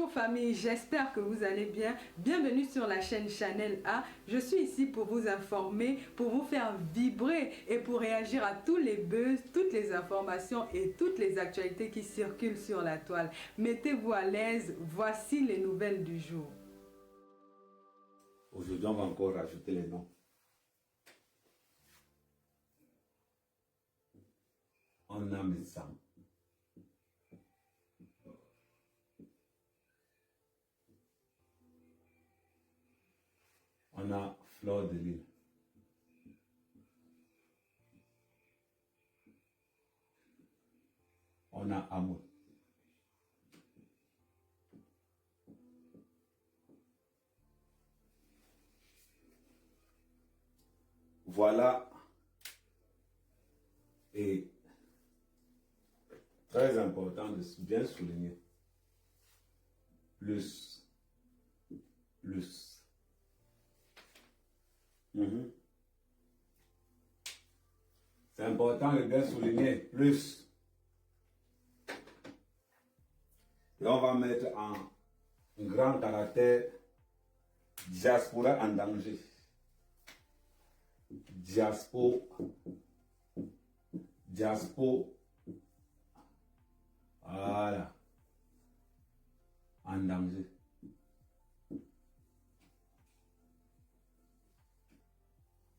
Bonjour famille, j'espère que vous allez bien. Bienvenue sur la chaîne Chanel A. Je suis ici pour vous informer, pour vous faire vibrer et pour réagir à tous les buzz, toutes les informations et toutes les actualités qui circulent sur la toile. Mettez-vous à l'aise, voici les nouvelles du jour. Aujourd'hui, on va encore rajouter les noms. On a Messam. On a Fleur de Lille. On a Amour. Voilà. Et très important de bien souligner. Plus. C'est important de bien souligner. Plus. Et on va mettre en grand caractère diaspora en danger. Voilà. En danger.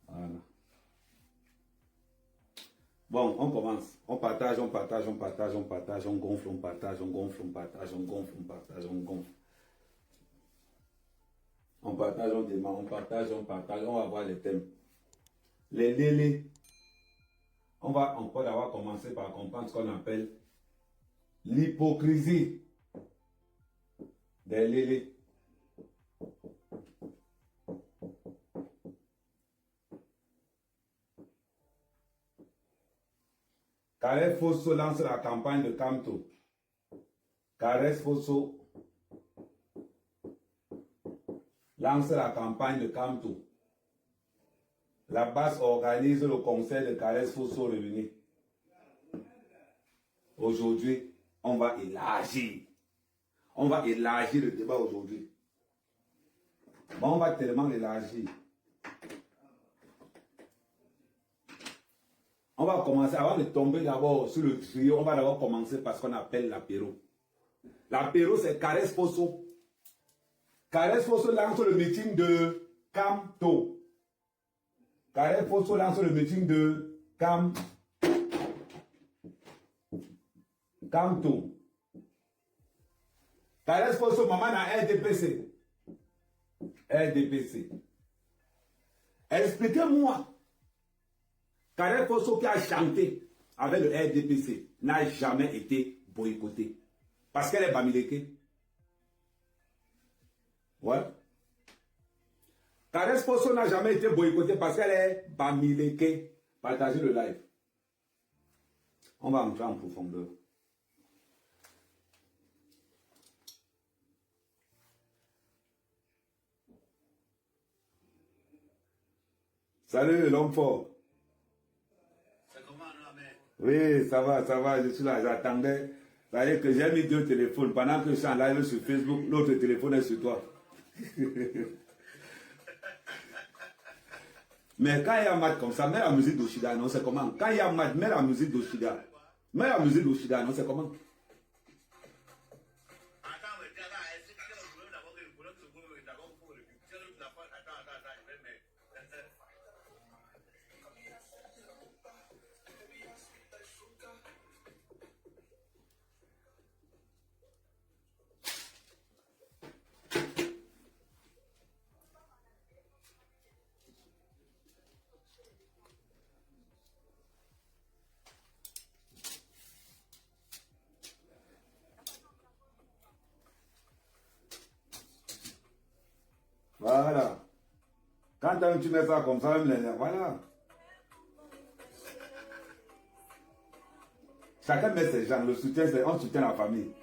Voilà. Bon, on commence. On partage, on gonfle, on partage, on gonfle, on partage, on gonfle. On partage, on demande, on partage, on va voir les thèmes. Les lélés. On va encore d'abord commencer par comprendre ce qu'on appelle l'hypocrisie des lélés. Carès Fosso lance la campagne de Camto. Carès Fosso lance la campagne de Camto. La base organise le conseil de Carès Fosso réuni. Aujourd'hui, on va élargir. On va élargir le débat aujourd'hui. Bon, on va tellement l'élargir. On va commencer, avant de tomber d'abord sur le trio, on va d'abord commencer par ce qu'on appelle l'apéro. L'apéro, c'est Carès Fosso. Carès Fosso lance le meeting de Camto. Carès Fosso lance le meeting de Camto. Carès Fosso, maman a RDPC. RDPC. Expliquez-moi. Carès Fosso qui a chanté avec le RDPC n'a jamais été boycotté. Parce qu'elle est Bamileke. Ouais. Carès Fosso n'a jamais été boycotté parce qu'elle est Bamileke. Partagez le live. On va entrer en profondeur. Salut l'homme fort. Oui, ça va, je suis là, j'attendais. Ça veut dire que j'ai mis deux téléphones. Pendant que je suis en live sur Facebook, l'autre téléphone est sur toi. Mais quand il y a match comme ça, mets la musique d'Oshida, non, c'est comment? Quand il y a match, mets la musique d'Oshida. Mets la musique d'Oshida, non, c'est comment? Voilà. Quand tu mets ça comme ça, voilà. Chacun met ses gens. Le soutien, c'est on soutient la famille.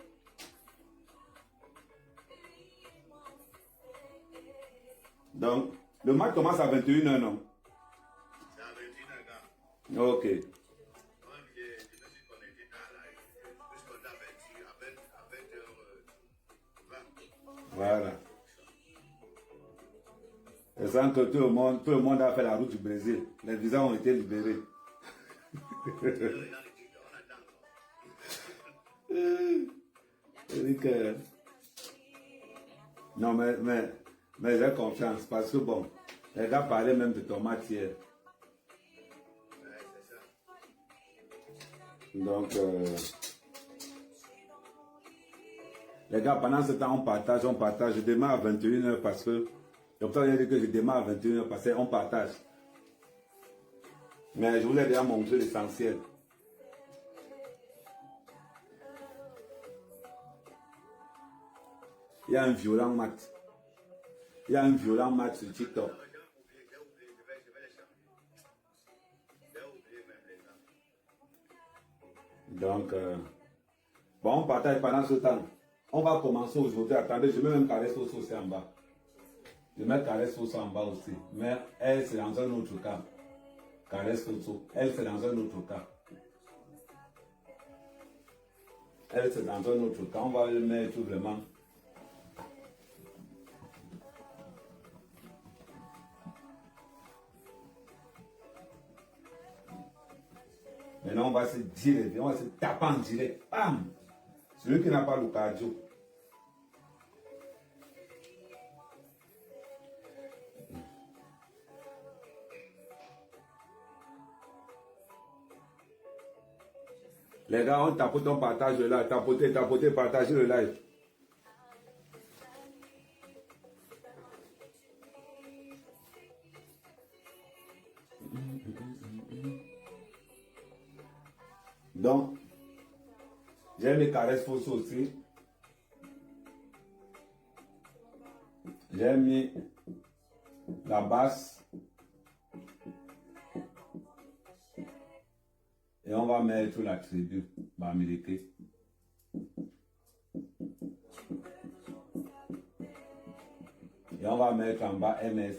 Donc, le match commence à 21h, non? C'est à 21h. Ok. Voilà. Et sans que tout le monde a fait la route du Brésil. Les visas ont été libérés. Je dis que... Non, mais j'ai confiance parce que bon, les gars parlaient même de tomates hier. Donc, les gars, pendant ce temps, on partage. Je démarre à 21h parce que, comme ça, j'ai dit que je démarre à 21h parce qu'on partage. Mais je vous ai déjà montré l'essentiel. Il y a un violent match. Il y a un violent match sur TikTok. Donc, bon, on partage pendant ce temps. On va commencer aujourd'hui. Attendez, je mets même Caresse Fosso aussi en bas. Je mets Caresse Fosso en bas aussi. Mais elle, c'est dans un autre cas. Caresse Fosso. Elle, c'est dans un autre cas. Elle, c'est dans un autre cas. On va le mettre vraiment. Maintenant, on va se dire, on va se taper en direct. Bam! Celui qui n'a pas le cardio. Les gars, on tapote, on partage le live. Tapotez, partagez le live. Donc, j'ai mes caresses fausses aussi. J'ai mis la basse. Et on va mettre la tribu américaine. Et on va mettre en bas MS.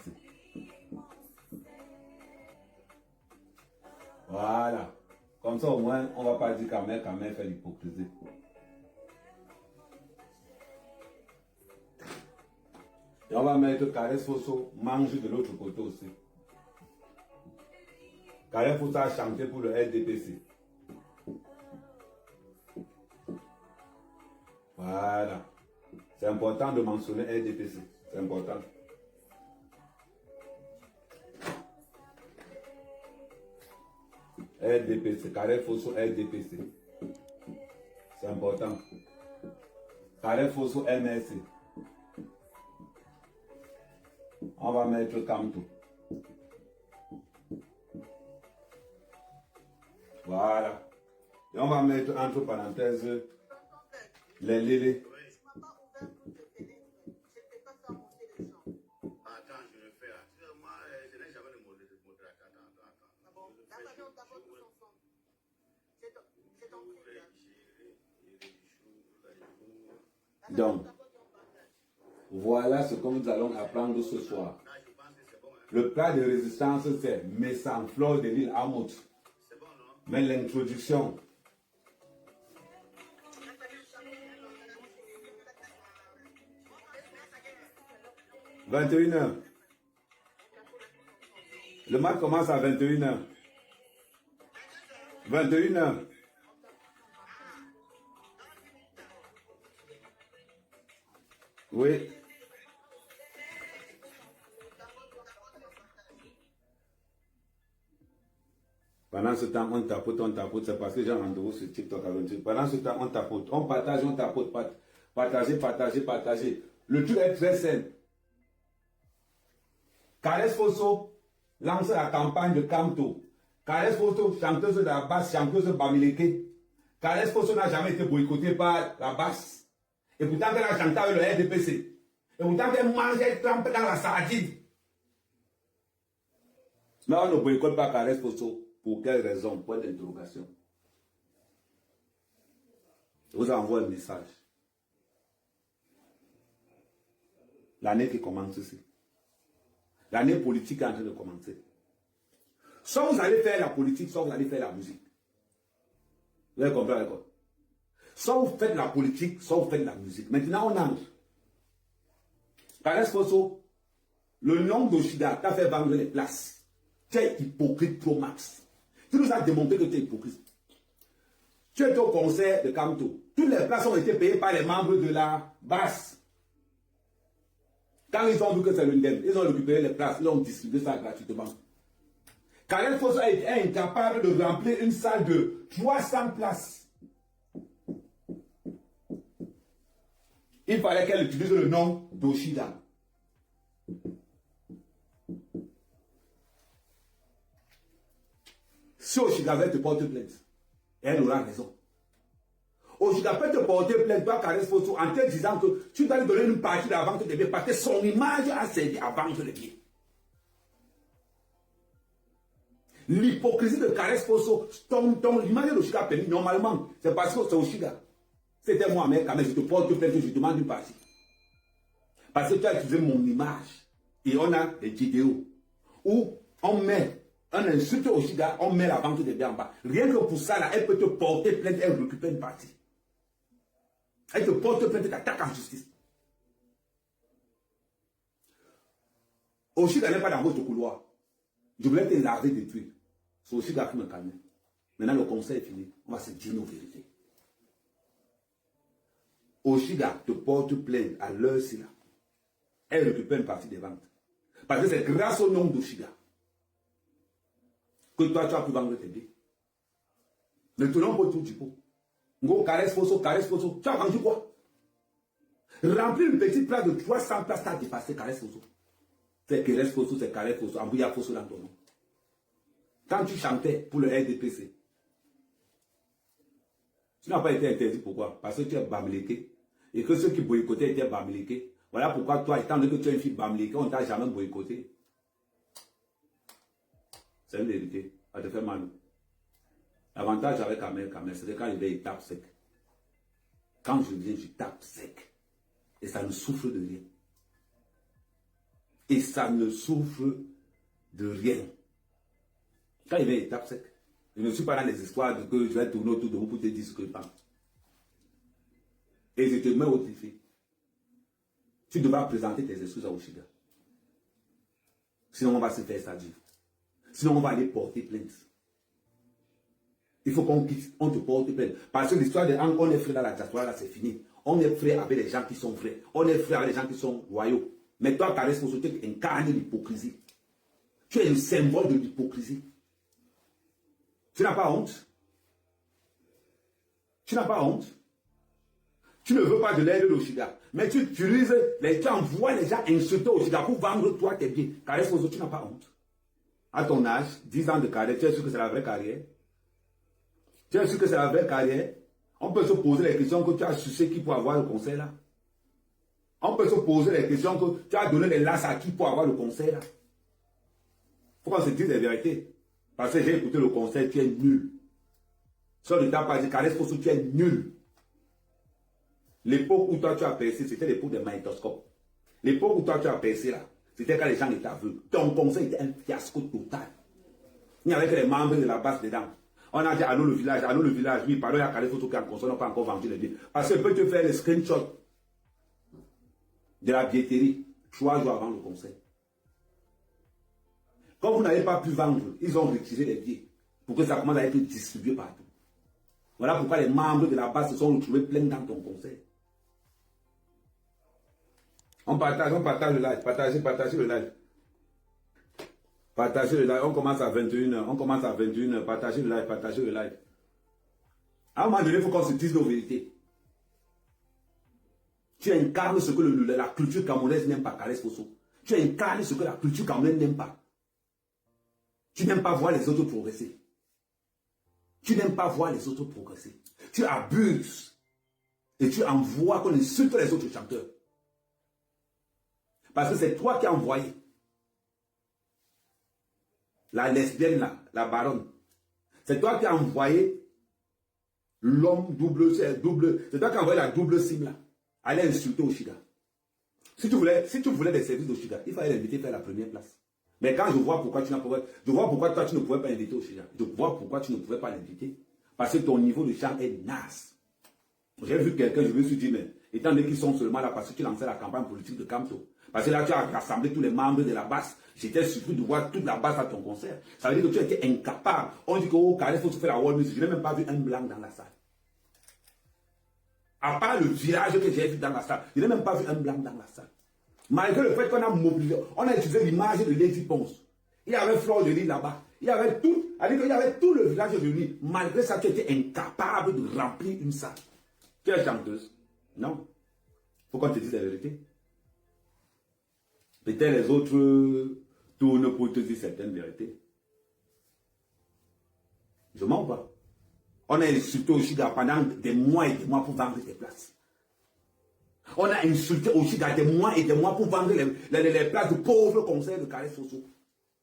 Voilà. Comme ça, au moins, on ne va pas dire qu'à mère fait l'hypocrisie. Et on va mettre Caresse Fosso mange de l'autre côté aussi. Caresse Fosso a chanté pour le LDPC. Voilà. C'est important de mentionner LDPC. C'est important. LDPC, Caresse Fosso LDPC. C'est important. Caresse Fosso MSC. On va mettre Camto. Voilà. Et on va mettre entre parenthèses les lélés. Donc, voilà ce que nous allons apprendre ce soir. Le plat de résistance, c'est Messan, fleur de l'île Amout. Mais l'introduction. « 21h. Le match commence à 21h. 21h. Oui. Pendant ce temps, on tapote, c'est parce que j'ai un rendez-vous sur TikTok à 28. Pendant ce temps, on tapote, on partage, on tapote, partagez. Le truc est très simple. Caresse Fosso lance la campagne de Camto. Caresse Fosso, chanteuse de la basse, chanteuse Bamileke. Caresse Fosso n'a jamais été boycottée par la basse. Et pourtant, elle a chanté avec le RDPC. Et pourtant, elle mangeait trempé dans la sardine. Mais on ne boycotte pas Caresse Fosso. Pour quelle raison? Point d'interrogation. Je vous envoie un message. L'année qui commence ici. L'année politique est en train de commencer. Soit vous allez faire la politique, soit vous allez faire la musique. Vous avez compris d'accord? Soit vous faites la politique, soit vous faites la musique. Maintenant, on entre. Caresse Fosso, le nom d'Oshida t'a fait vendre les places. Tu es hypocrite pro max. Tu nous as démontré que tu es hypocrite. Tu es au concert de Kamto. Toutes les places ont été payées par les membres de la basse. Quand ils ont vu que c'est l'UNDEM, ils ont récupéré les places, ils ont distribué ça gratuitement. Caresse Fosso a été incapable de remplir une salle de 300 places. Il fallait qu'elle utilise le nom d'Oshida. Si Oshida veut te porter plainte, elle aura raison. Oshida peut te porter plainte, toi, Caresse Fosso, en te disant que tu dois lui donner une partie de la vente des biens parce que son image a servi à vendre les biens. L'hypocrisie de Caresse Fosso, l'image de Oshida permis, normalement, c'est parce que c'est Oshida. C'était moi, mais quand même, je te porte plainte, je demande une partie. Parce que tu as utilisé mon image. Et on a des vidéos où on met un insulte au Oshida, on met la vente des biens en bas. Rien que pour ça, là, elle peut te porter plainte, elle récupère une partie. Elle te porte plainte, t'attaque en justice. Oshida n'est pas dans votre couloir. Je voulais te laver des tuiles. C'est Oshida qui me calme. Maintenant, le conseil est fini. On va se dire nos vérités. Oshida te porte plainte à l'heure-ci là. Elle récupère une partie des ventes. Parce que c'est grâce au nom d'Oshida que toi, tu as pu vendre tes biens. Ne tenons pas tout du pot. Ngo, Caresse Fosso, tu as vendu quoi? Remplir une petite place de 300 places, tu as dépassé Caresse Fosso. C'est Caresse Fosso, c'est Caresse Fosso, Ambouya Fosso dans ton nom. Quand tu chantais pour le RDPC, tu n'as pas été interdit, pourquoi? Parce que tu es bamléqué. Et que ceux qui boycottaient étaient bamléqués. Voilà pourquoi toi, étant donné que tu es une fille bamléquée, on ne t'a jamais boycotté. C'est une vérité. Ça te fait mal. L'avantage avec Kamel, c'est que quand il vient, il tape sec. Quand je viens, je tape sec. Et ça ne souffre de rien. Et ça ne souffre de rien. Quand il vient, il tape sec. Je ne suis pas dans les histoires de que je vais tourner autour de vous pour te dire ce que je pense. Et je te mets au défi. Tu devras présenter tes excuses à Oshida. Sinon, on va se faire ça dire. Sinon, on va aller porter plainte. Il faut qu'on te porte plainte. Parce que l'histoire de on est frère dans la diaspora, là, c'est fini. On est frère avec les gens qui sont frères. On est frère avec les gens qui sont royaux. Mais toi, ta responsabilité incarne l'hypocrisie. Tu es le symbole de l'hypocrisie. Tu n'as pas honte? Tu n'as pas honte? Tu ne veux pas de l'aide d'Oshida, mais tu utilises, tu envoies les gens insulter Oshida pour vendre toi tes biens. Caresse Fosso, tu n'as pas honte. À ton âge, 10 ans de carrière, tu es sûr que c'est la vraie carrière? Tu es sûr que c'est la vraie carrière? On peut se poser les questions que tu as sucé qui pour avoir le conseil là. On peut se poser les questions que tu as donné les lasses à qui pour avoir le conseil là. Il faut qu'on se dise les vérités. Parce que j'ai écouté le conseil, tu es nul. Sur le temps, pas dit, Caresse Fosso, tu es nul. L'époque où toi tu as percé, c'était l'époque des magnétoscopes. L'époque où toi tu as percé là, c'était quand les gens étaient aveugles. Ton conseil était un fiasco total. Il n'y avait que les membres de la base dedans. On a dit allô le village, oui, pardon, il y a Caresse Fosso qui est en console, on n'a pas encore vendu les biens. Parce que peut te faire les screenshots de la billetterie 3 jours avant le conseil. Quand vous n'avez pas pu vendre, ils ont retiré les billets pour que ça commence à être distribué partout. Voilà pourquoi les membres de la base se sont retrouvés pleins dans ton conseil. On partage le live, partagez le live. Partagez le live, on commence à 21h, partagez le live. À un moment donné, il faut qu'on se dise nos vérités. Tu incarnes ce que la culture camerounaise n'aime pas, Caresse Fosso. Tu incarnes ce que la culture camerounaise n'aime pas. Tu n'aimes pas voir les autres progresser. Tu n'aimes pas voir les autres progresser. Tu abuses. Et tu envoies qu'on insulte les autres chanteurs. Parce que c'est toi qui as envoyé la lesbienne là, la baronne. C'est toi qui as envoyé l'homme double. C'est toi qui as envoyé la double sim là. Aller insulter Oshida. Si tu voulais des services d'Oshida, il fallait l'inviter à faire la première place. Mais quand je vois pourquoi je vois pourquoi toi tu ne pouvais pas inviter Oshida. Je vois pourquoi tu ne pouvais pas l'inviter. Parce que ton niveau de chant est naze. J'ai vu quelqu'un, je me suis dit, mais étant donné qu'ils sont seulement là parce que tu lançais la campagne politique de Kamto. Parce que là, tu as rassemblé tous les membres de la base. J'étais surpris de voir toute la base à ton concert. Ça veut dire que tu étais incapable. On dit qu'au Carré, il faut se faire la world music. Je n'ai même pas vu un blanc dans la salle. À part le village que j'ai vu dans la salle, je n'ai même pas vu un blanc dans la salle. Malgré le fait qu'on a mobilisé, on a utilisé l'image de Lady Ponce. Il y avait Flore de Lille là-bas. Il y avait tout, il y avait tout le village de Lille. Malgré ça, tu étais incapable de remplir une salle. Tu es chanteuse? Non. Il faut qu'on te dise la vérité. Peut-être les autres tournent pour te dire certaines vérités. Je mens pas. On a insulté Oshiga pendant des mois et des mois pour vendre des places. On a insulté Oshiga des mois et des mois pour vendre les places de pauvres concerts de Carré Soso.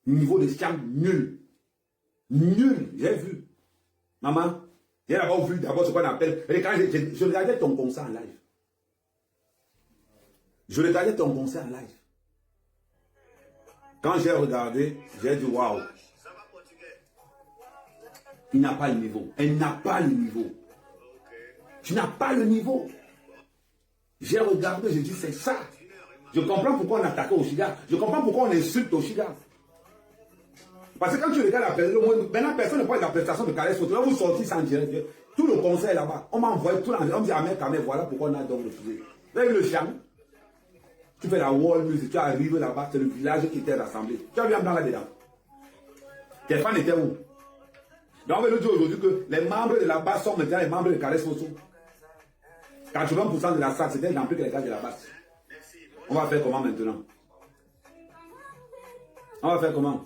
Niveau de chant nul. Nul, j'ai vu. Maman, j'ai d'abord vu ce qu'on appelle. Je regardais ton concert en live. Je regardais ton concert en live. Quand j'ai regardé, j'ai dit waouh. Il n'a pas le niveau. Elle n'a pas le niveau. Tu n'as pas le niveau. J'ai regardé, j'ai dit c'est ça. Je comprends pourquoi on attaque Oshiga. Je comprends pourquoi on insulte Oshiga. Parce que quand tu regardes la prestation, maintenant personne ne parle de la prestation de Carré Soso. Là, vous sortez sans direct. Tout le conseil là-bas. On m'a envoyé tout l'enjeu. On me dit, Ahmed, voilà pourquoi on a donc refusé. Avec le chant, tu fais la wall music, tu arrives là-bas, c'est le village qui t'est rassemblé. Tu as vu un blanc là-dedans. Tes fans étaient où? Donc on veut nous dire aujourd'hui que les membres de la base sont maintenant les membres de Carré Soso. 80% de la salle, c'était rempli que les gars de la base. On va faire comment maintenant? On va faire comment?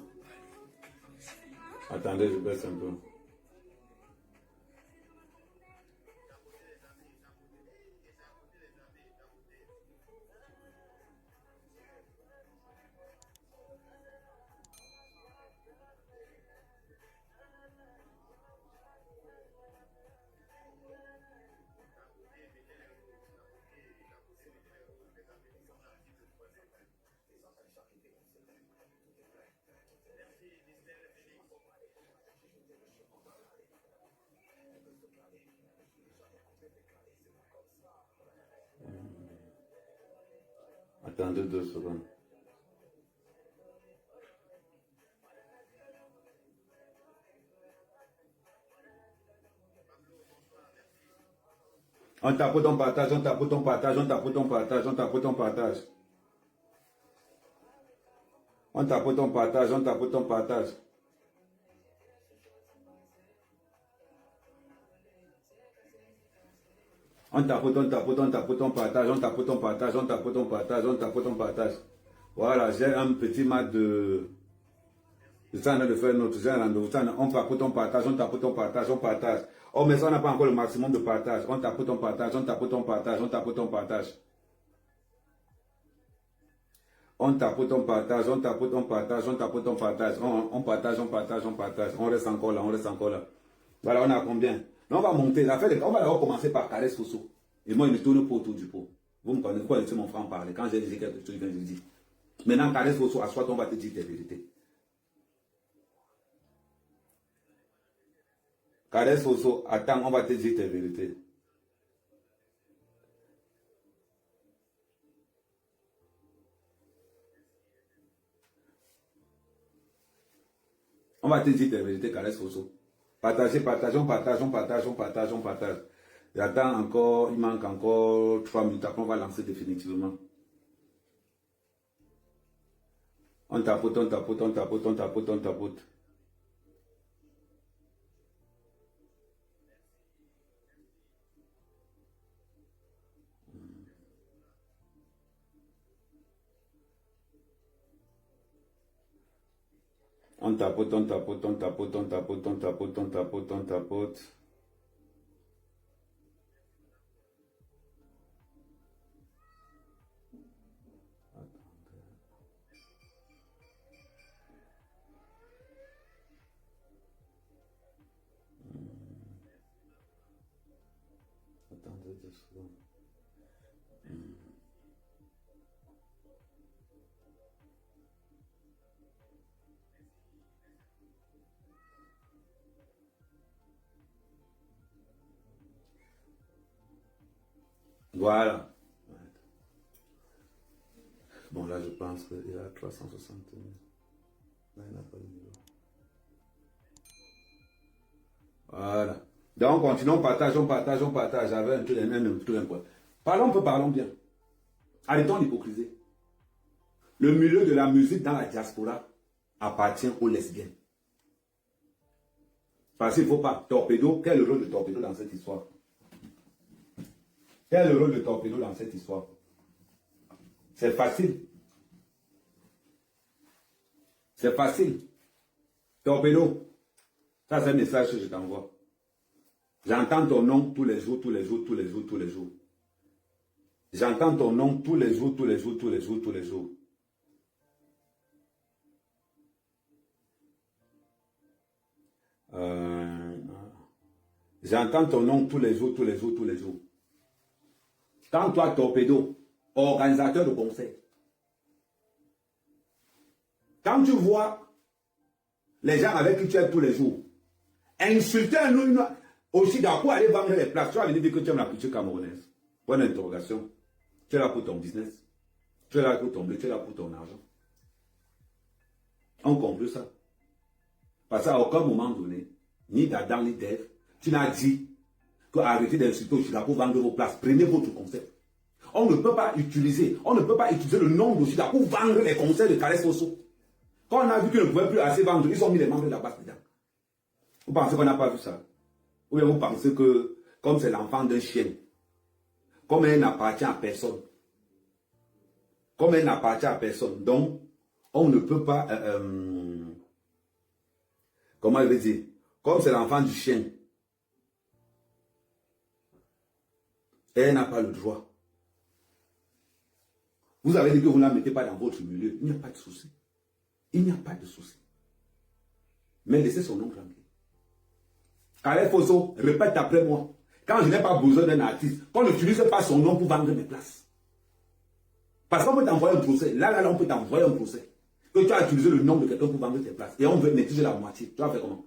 Attendez, je baisse un peu. Attendez 2 secondes. On tape ton partage, on tape ton partage, on tape ton partage, on tape ton partage. On tape ton partage, on tape ton partage. On tape ton partage, on tape ton partage, on tape ton partage, on tape ton partage. Voilà, j'ai un petit mat de... Je suis en train de faire notre rendez-vous. On tape ton partage, on tape ton partage, on partage. Oh, mais ça, on n'a pas encore le maximum de partage. On tape ton partage, on tape ton partage, on tape ton partage. On tape ton partage, on tape ton partage, on tape ton partage. On partage, on partage, on partage. On reste encore là, on reste encore là. Voilà, on a combien? On va monter. On va d'abord commencer par Carré Soso. Et moi, il me tourne pas autour du pot. Vous me connaissez mon frère parler. Quand j'ai dit quelque chose, je dis. Maintenant, Carré Soso, à soi, on va te dire tes vérités. Carré Soso, attends, on va te dire tes vérités. On va te dire tes vérités, Carré Soso. Partagez, partageons, on partage, on partage, on partage, on partage. J'attends encore, il manque encore 3 minutes, après on va lancer définitivement. On tapote, on tapote, on tapote, on tapote, on tapote. On tapote, on tapote, on tapote, on tapote, on tapote, on tapote, on tapote. Attendez 2 secondes. Voilà. Bon, là, je pense qu'il y a 360 000. Là, il n'a pas de niveau. Voilà. Donc, continuons, on partage, on partage, on partage. Avec un tout quoi. Parlons peu, parlons bien. Arrêtons l'hypocrisie. Le milieu de la musique dans la diaspora appartient aux lesbiennes. Parce qu'il ne faut pas. Torpedo, quel est le rôle de Torpedo dans cette histoire? Quel est le rôle de Torpedo dans cette histoire? C'est facile. C'est facile. Torpedo, ça c'est un message que je t'envoie. J'entends ton nom tous les jours, tous les jours, tous les jours, tous les jours. J'entends ton nom tous les jours, tous les jours, tous les jours, tous les jours. J'entends ton nom tous les jours, tous les jours, tous les jours. Quand toi, Torpedo, organisateur de concert, quand tu vois les gens avec qui tu es tous les jours, insulter un autre, aussi pour aller vendre les places, tu vas venir dire que tu aimes la culture camerounaise. Bonne interrogation. Tu es là pour ton business. Tu es là pour ton blé, tu es là pour ton argent. On conclut ça. Parce qu'à aucun moment donné, ni d'Adam ni d'Ève, tu n'as dit que arrêtez d'insulter Oshida pour vendre vos places. Prenez votre concept. On ne peut pas utiliser le nom d'Oshida pour vendre les concerts de Caresse Fosso. Quand on a vu qu'ils ne pouvaient plus assez vendre, ils ont mis les membres de la base dedans. Vous pensez qu'on n'a pas vu ça? Ou bien vous pensez que, comme c'est l'enfant d'un chien, comme elle n'appartient à personne, donc on ne peut pas, comment je vais dire, comme c'est l'enfant du chien, elle n'a pas le droit. Vous avez dit que vous ne la mettez pas dans votre milieu, il n'y a pas de souci. Il n'y a pas de souci. Mais laissez son nom tranquille. Caresse Fosso, répète après moi. Quand je n'ai pas besoin d'un artiste, qu'on n'utilise pas son nom pour vendre mes places. Parce qu'on peut t'envoyer un procès. Là, on peut t'envoyer un procès. Que tu as utilisé le nom de quelqu'un pour vendre tes places. Et on veut maîtriser la moitié. Tu vas faire comment?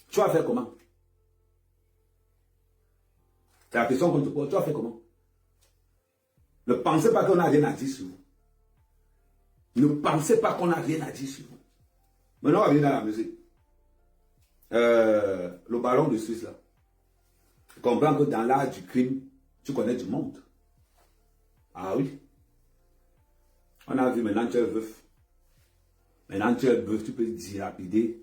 Tu vas faire comment? C'est la question qu'on te pose. Tu vas faire comment? Ne pensez pas qu'on n'a rien à dire sur vous. Ne pensez pas qu'on n'a rien à dire sur vous. Maintenant, on va venir dans la musique. Le baron de Suisse, là. Tu comprends que dans l'art du crime, tu connais du monde. Ah oui. On a vu maintenant tu es veuf. Maintenant tu es veuf, tu peux dilapider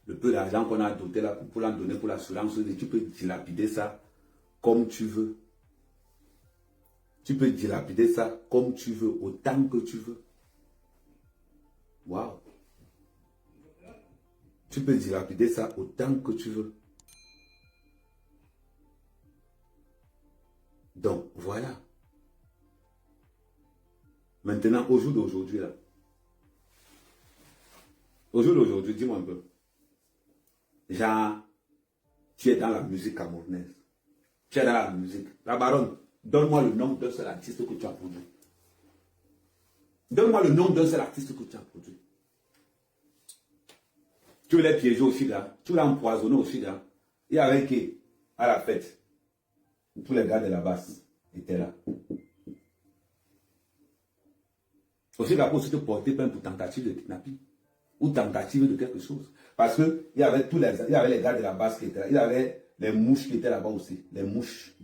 le peu d'argent qu'on a doté là pour l'en donner pour l'assurance. Tu peux dilapider ça comme tu veux. Tu peux dilapider ça comme tu veux, autant que tu veux. Waouh. Tu peux dilapider ça autant que tu veux. Donc, voilà. Maintenant, au jour d'aujourd'hui, là. Au jour d'aujourd'hui, dis-moi un peu. Genre, tu es dans la musique camerounaise. Tu es dans la musique. La baronne, donne-moi le nom d'un seul artiste que tu as produit. Donne-moi le nom d'un seul artiste que tu as produit. Tu l'as piégé au Sida. Tu l'as empoisonné au Sida. Et avec qui? À la fête. Tous les gars de la basse étaient là. Aussi, la police te porter plainte pour tentative de kidnapping ou tentative de quelque chose. Parce qu'il y avait il y avait les gars de la base qui étaient là. Il y avait les mouches qui étaient là-bas aussi. Les mouches.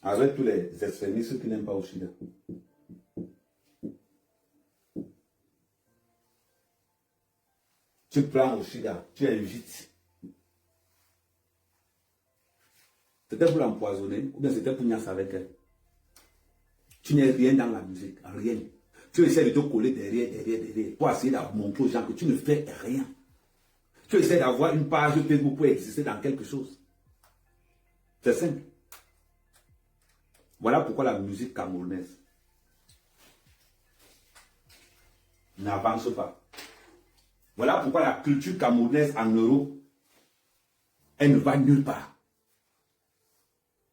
Avec tous les extrémistes qui n'aiment pas Oshida. Tu prends Oshida, tu invites. C'était pour l'empoisonner ou bien c'était pour niaiser avec elle. Tu n'es rien dans la musique, rien. Tu essaies de te coller derrière, pour essayer de montrer aux gens que tu ne fais rien. Tu essaies d'avoir une page Facebook pour exister dans quelque chose. C'est simple. Voilà pourquoi la musique camerounaise n'avance pas. Voilà pourquoi la culture camerounaise en Europe, elle ne va nulle part.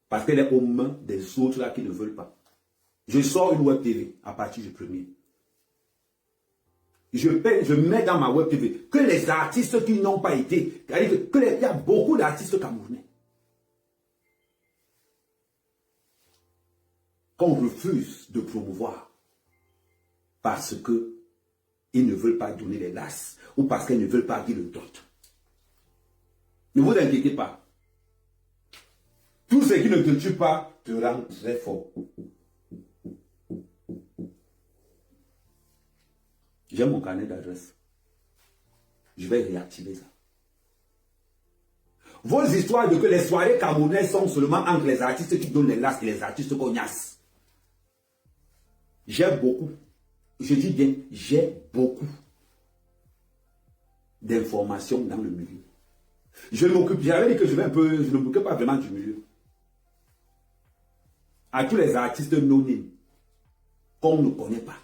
Parce qu'elle est aux mains des autres là qui ne veulent pas. Je sors une web TV à partir du 1er. Je mets dans ma web TV que les artistes qui n'ont pas été, il y a beaucoup d'artistes camerounais. qu'on refuse de promouvoir parce que ils ne veulent pas donner les lasses ou parce qu'ils ne veulent pas dire le dot. Ne vous inquiétez pas. Tout ce qui ne te tue pas te rend très fort. J'ai mon carnet d'adresse. Je vais réactiver ça. Vos histoires de que les soirées camerounaises sont seulement entre les artistes qui donnent les lasses et les artistes cognassent. J'ai beaucoup. Je dis bien, j'ai beaucoup d'informations dans le milieu. Je m'occupe, j'avais dit que je ne m'occupe pas vraiment du milieu. À tous les artistes non-name qu'on ne connaît pas.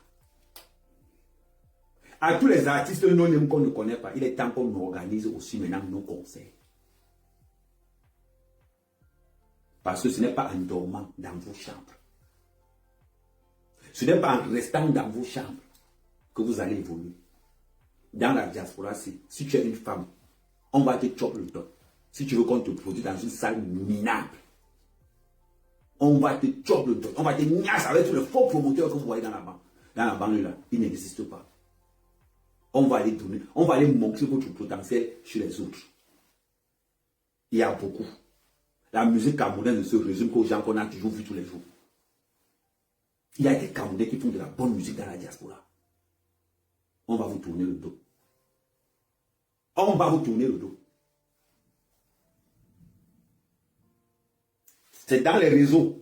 À tous les artistes non-name qu'on ne connaît pas, il est temps qu'on organise aussi maintenant nos concerts. Parce que ce n'est pas en dormant dans vos chambres. Ce n'est pas en restant dans vos chambres que vous allez évoluer. Dans la diaspora, si tu es une femme, on va te choper le dos. Si tu veux qu'on te produise dans une salle minable, on va te choper le dos. On va te niasse avec tous les faux promoteurs que vous voyez dans la banlieue là. Ils n'existent pas. On va les donner, on va les montrer votre potentiel chez les autres. Il y a beaucoup. La musique camerounaise ne se résume qu'aux gens qu'on a toujours vus tous les jours. Il y a des Camerounais qui font de la bonne musique dans la diaspora. On va vous tourner le dos. On va vous tourner le dos. C'est dans les réseaux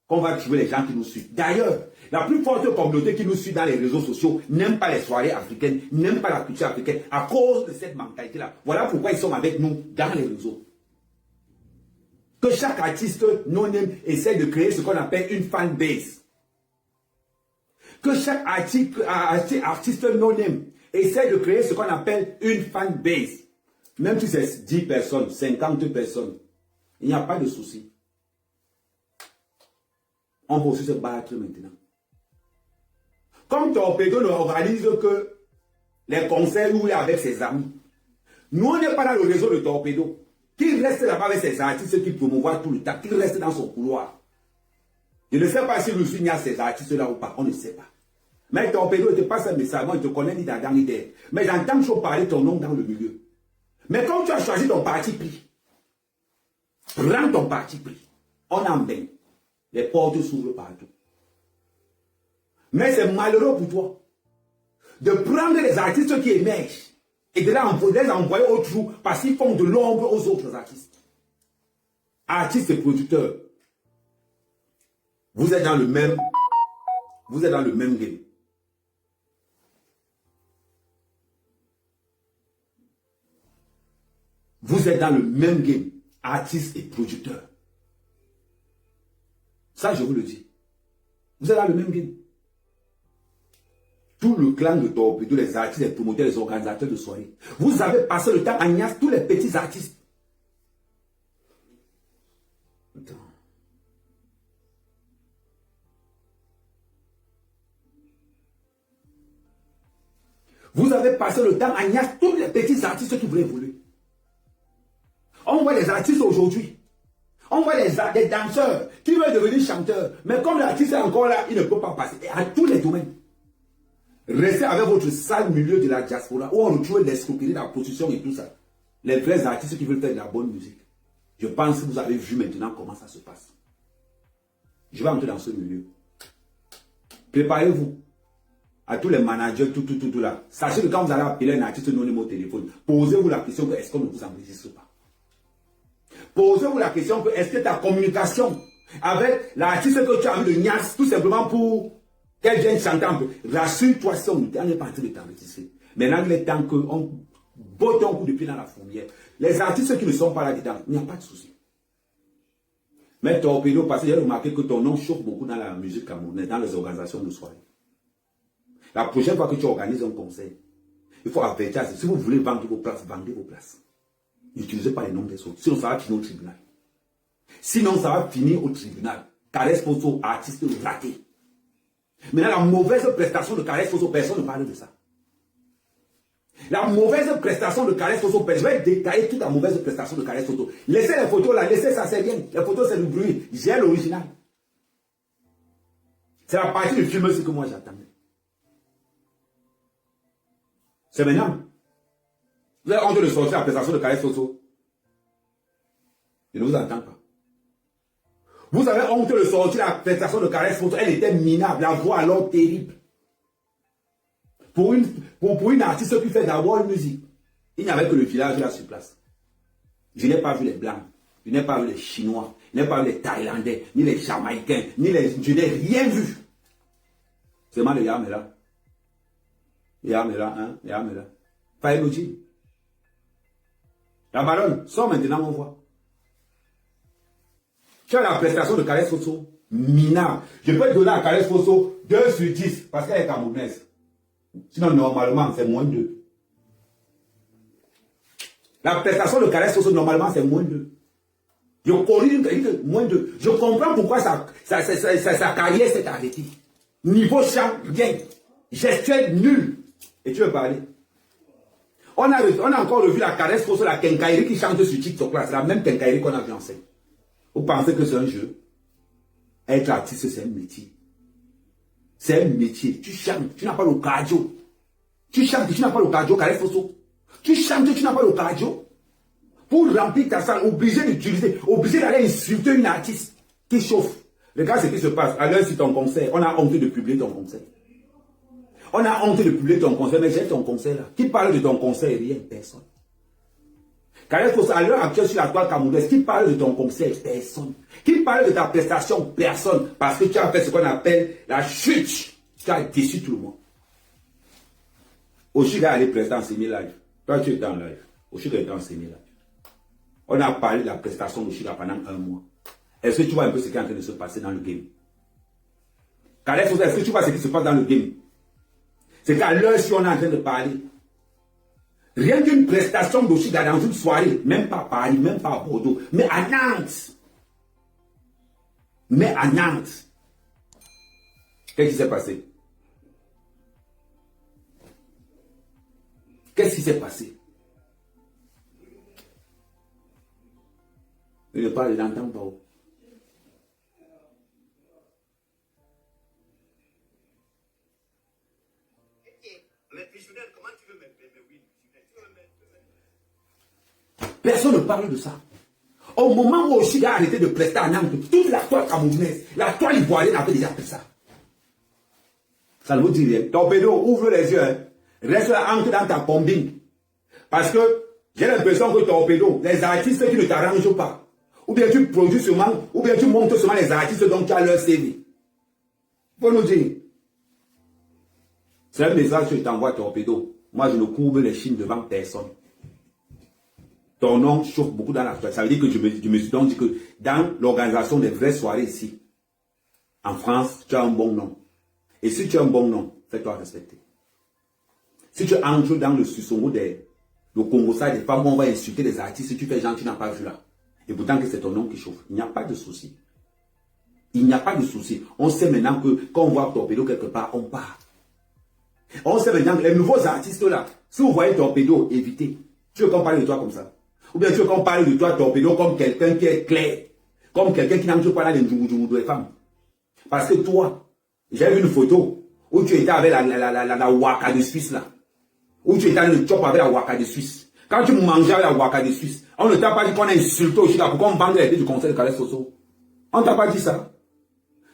qu'on va trouver les gens qui nous suivent. D'ailleurs, la plus forte communauté qui nous suit dans les réseaux sociaux n'aime pas les soirées africaines, n'aime pas la culture africaine à cause de cette mentalité-là. Voilà pourquoi ils sont avec nous dans les réseaux. Que chaque artiste non-name essaie de créer ce qu'on appelle une fan base. Que chaque artiste non-name essaie de créer ce qu'on appelle une fan base. Même si c'est 10 personnes, 50 personnes, il n'y a pas de souci. On peut aussi se battre maintenant. Comme Torpedo ne organise que les concerts où il est avec ses amis. Nous, on n'est pas dans le réseau de Torpedo. Qu'il reste là-bas avec ses artistes qui promouvoient tout le temps, qu'il reste dans son couloir. Je ne sais pas si Lucie n'y a ces artistes-là ou pas, on ne sait pas. Mais Torpedo ne te passe un message, moi je te connais ni d'Adam ni d'Ève. Mais j'entends toujours parler ton nom dans le milieu. Mais comme tu as choisi ton parti pris, prends ton parti pris. On en bain. Les portes s'ouvrent partout. Mais c'est malheureux pour toi de prendre les artistes qui émergent et de les envoyer au trou parce qu'ils font de l'ombre aux autres artistes. Artistes et producteurs, vous êtes dans le même game. Vous êtes dans le même game, artistes et producteurs. Ça, je vous le dis. Vous êtes dans le même game. Tout le clan de Torpedo, les artistes, les promoteurs, les organisateurs de soirées. Vous avez passé le temps à niasse tous les petits artistes. Attends. Vous avez passé le temps à niasse tous les petits artistes qui voulaient évoluer. On voit les artistes aujourd'hui. On voit des danseurs qui veulent devenir chanteurs. Mais comme l'artiste est encore là, il ne peut pas passer. Et à tous les domaines. Restez avec votre sale milieu de la diaspora où on retrouve l'escroquerie, la prostitution et tout ça. Les vrais artistes qui veulent faire de la bonne musique. Je pense que vous avez vu maintenant comment ça se passe. Je vais entrer dans ce milieu. Préparez-vous. À tous les managers, tout là. Sachez que quand vous allez appeler un artiste anonyme au téléphone, posez-vous la question que est-ce qu'on ne vous enregistre pas. Posez-vous la question que est-ce que ta communication avec l'artiste que tu as envie de niasse tout simplement pour qu'elle vienne chanter un peu. Rassure-toi si on n'est pas en train de t'enregistrer. Maintenant, il est temps qu'on botte un coup de pied dans la fourmière. Les artistes qui ne sont pas là-dedans, il n'y a pas de souci. Mais Torpedo, parce que j'ai remarqué que ton nom chauffe beaucoup dans la musique camerounaise, dans les organisations de soirée. La prochaine fois que tu organises un concert, il faut avertir, si vous voulez vendre vos places, vendez vos places. N'utilisez pas les noms des autres. Sinon, ça va finir au tribunal. Sinon, ça va finir au tribunal. Caresse Fosso, artiste raté. Maintenant, la mauvaise prestation de Caresse Fosso, personne ne parle de ça. La mauvaise prestation de Caresse Fosso, je vais détailler toute la mauvaise prestation de Caresse Fosso. Laissez les photos là, laissez ça, c'est bien. Les photos, c'est du bruit. J'ai l'original. C'est la partie du film aussi que moi j'attendais. C'est maintenant. Vous avez honte de sortir la prestation de Caresse Soso. Je ne vous entends pas. Vous avez honte de sortir la prestation de Caresse Soso. Elle était minable, la voix alors terrible. Pour une artiste qui fait d'abord une musique, il n'y avait que le village là sur place. Je n'ai pas vu les Blancs, je n'ai pas vu les Chinois, je n'ai pas vu les Thaïlandais, ni les Jamaïcains, je n'ai rien vu. Seulement les Yamela. Yamela, hein, Yamela. Pas Elodie. La baronne, sors maintenant, on voit. Tu as la prestation de Caresse Fosso, minable. Je peux te donner à Caresse Fosso 2 sur 10 parce qu'elle est camerounaise. Sinon, normalement, c'est moins 2. La prestation de Caresse Fosso, normalement, c'est moins 2. Je connais moins 2. Je comprends pourquoi sa carrière s'est arrêtée. Niveau chant, rien. Gestuelle, nul. Et tu veux parler? On a encore revu la Caresse Fosso, la Kenkairi qui chante sur TikTok. C'est la même Kenkairi qu'on a vu en scène. Vous pensez que c'est un jeu? Être artiste, c'est un métier. C'est un métier. Tu chantes, tu n'as pas le cardio. Tu chantes, tu n'as pas le cardio, Caresse Fosso. Tu chantes, tu n'as pas le cardio. Pour remplir ta salle, obligé d'utiliser, obligé d'aller insulter une artiste qui chauffe. Regarde ce qui se passe. À l'heure, si ton concert, on a honte de publier ton concert. On a honte de publier ton concert, mais j'ai ton concert là. Qui parle de ton concert? Rien, personne. Caresse Fosso, à l'heure actuelle sur la toile camerounaise, qui parle de ton concert? Personne. Qui parle de ta prestation? Personne. Parce que tu as fait ce qu'on appelle la chute. Tu as déçu tout le monde. Oshiga allait prester en semi-live. Toi, tu étais en live. Oshiga était en semi-live. On a parlé de la prestation d'Oshiga pendant 1 mois. Est-ce que tu vois un peu ce qui est en train de se passer dans le game? Caresse Fosso, est-ce que tu vois ce qui se passe dans le game? C'est qu'à l'heure si on est en train de parler, rien qu'une prestation d'Oshiga dans une soirée, même pas à Paris, même pas à Bordeaux, mais à Nantes. Mais à Nantes. Qu'est-ce qui s'est passé? Qu'est-ce qui s'est passé? Il ne parle, il n'entend pas. Personne ne parle de ça. Au moment où Oshiga a arrêté de prester à Nantes, toute la toile camerounaise, la toile ivoirienne avait déjà fait ça. Ça ne vous dit rien. Torpedo, ouvre les yeux. Hein. Reste là, entre dans ta combine. Parce que j'ai l'impression que Torpedo, les artistes qui ne t'arrangent pas, ou bien tu produis seulement, ou bien tu montes seulement les artistes dont tu as leur CV. Faut nous dire. C'est un message que je t'envoie, Torpedo. Moi, je ne courbe les chines devant personne. Ton nom chauffe beaucoup dans la soirée. Ça veut dire que je me suis donc dit que dans l'organisation des vraies soirées ici, en France, tu as un bon nom. Et si tu as un bon nom, fais-toi respecter. Si tu entres dans le Sussongo le Congo, ça, des femmes, on va insulter les artistes, si tu fais genre, tu n'as pas vu là. Et pourtant que c'est ton nom qui chauffe. Il n'y a pas de souci. Il n'y a pas de souci. On sait maintenant que quand on voit Torpedo quelque part, on part. On sait maintenant que les nouveaux artistes là, si vous voyez Torpedo, évitez. Tu veux qu'on parle de toi comme ça? Ou bien tu veux qu'on parle de toi, Torpedo, comme quelqu'un qui est clair. Comme quelqu'un qui n'entre pas dans les djoumou des femmes. Parce que toi, j'ai vu une photo où tu étais avec la Waka de Suisse là. Où tu étais dans le chop avec la Waka de Suisse. Quand tu mangeais avec la Waka de Suisse, on ne t'a pas dit qu'on a insulté aussi là. Pourquoi on vend les idées du conseil de Caresse Fosso? On ne t'a pas dit ça.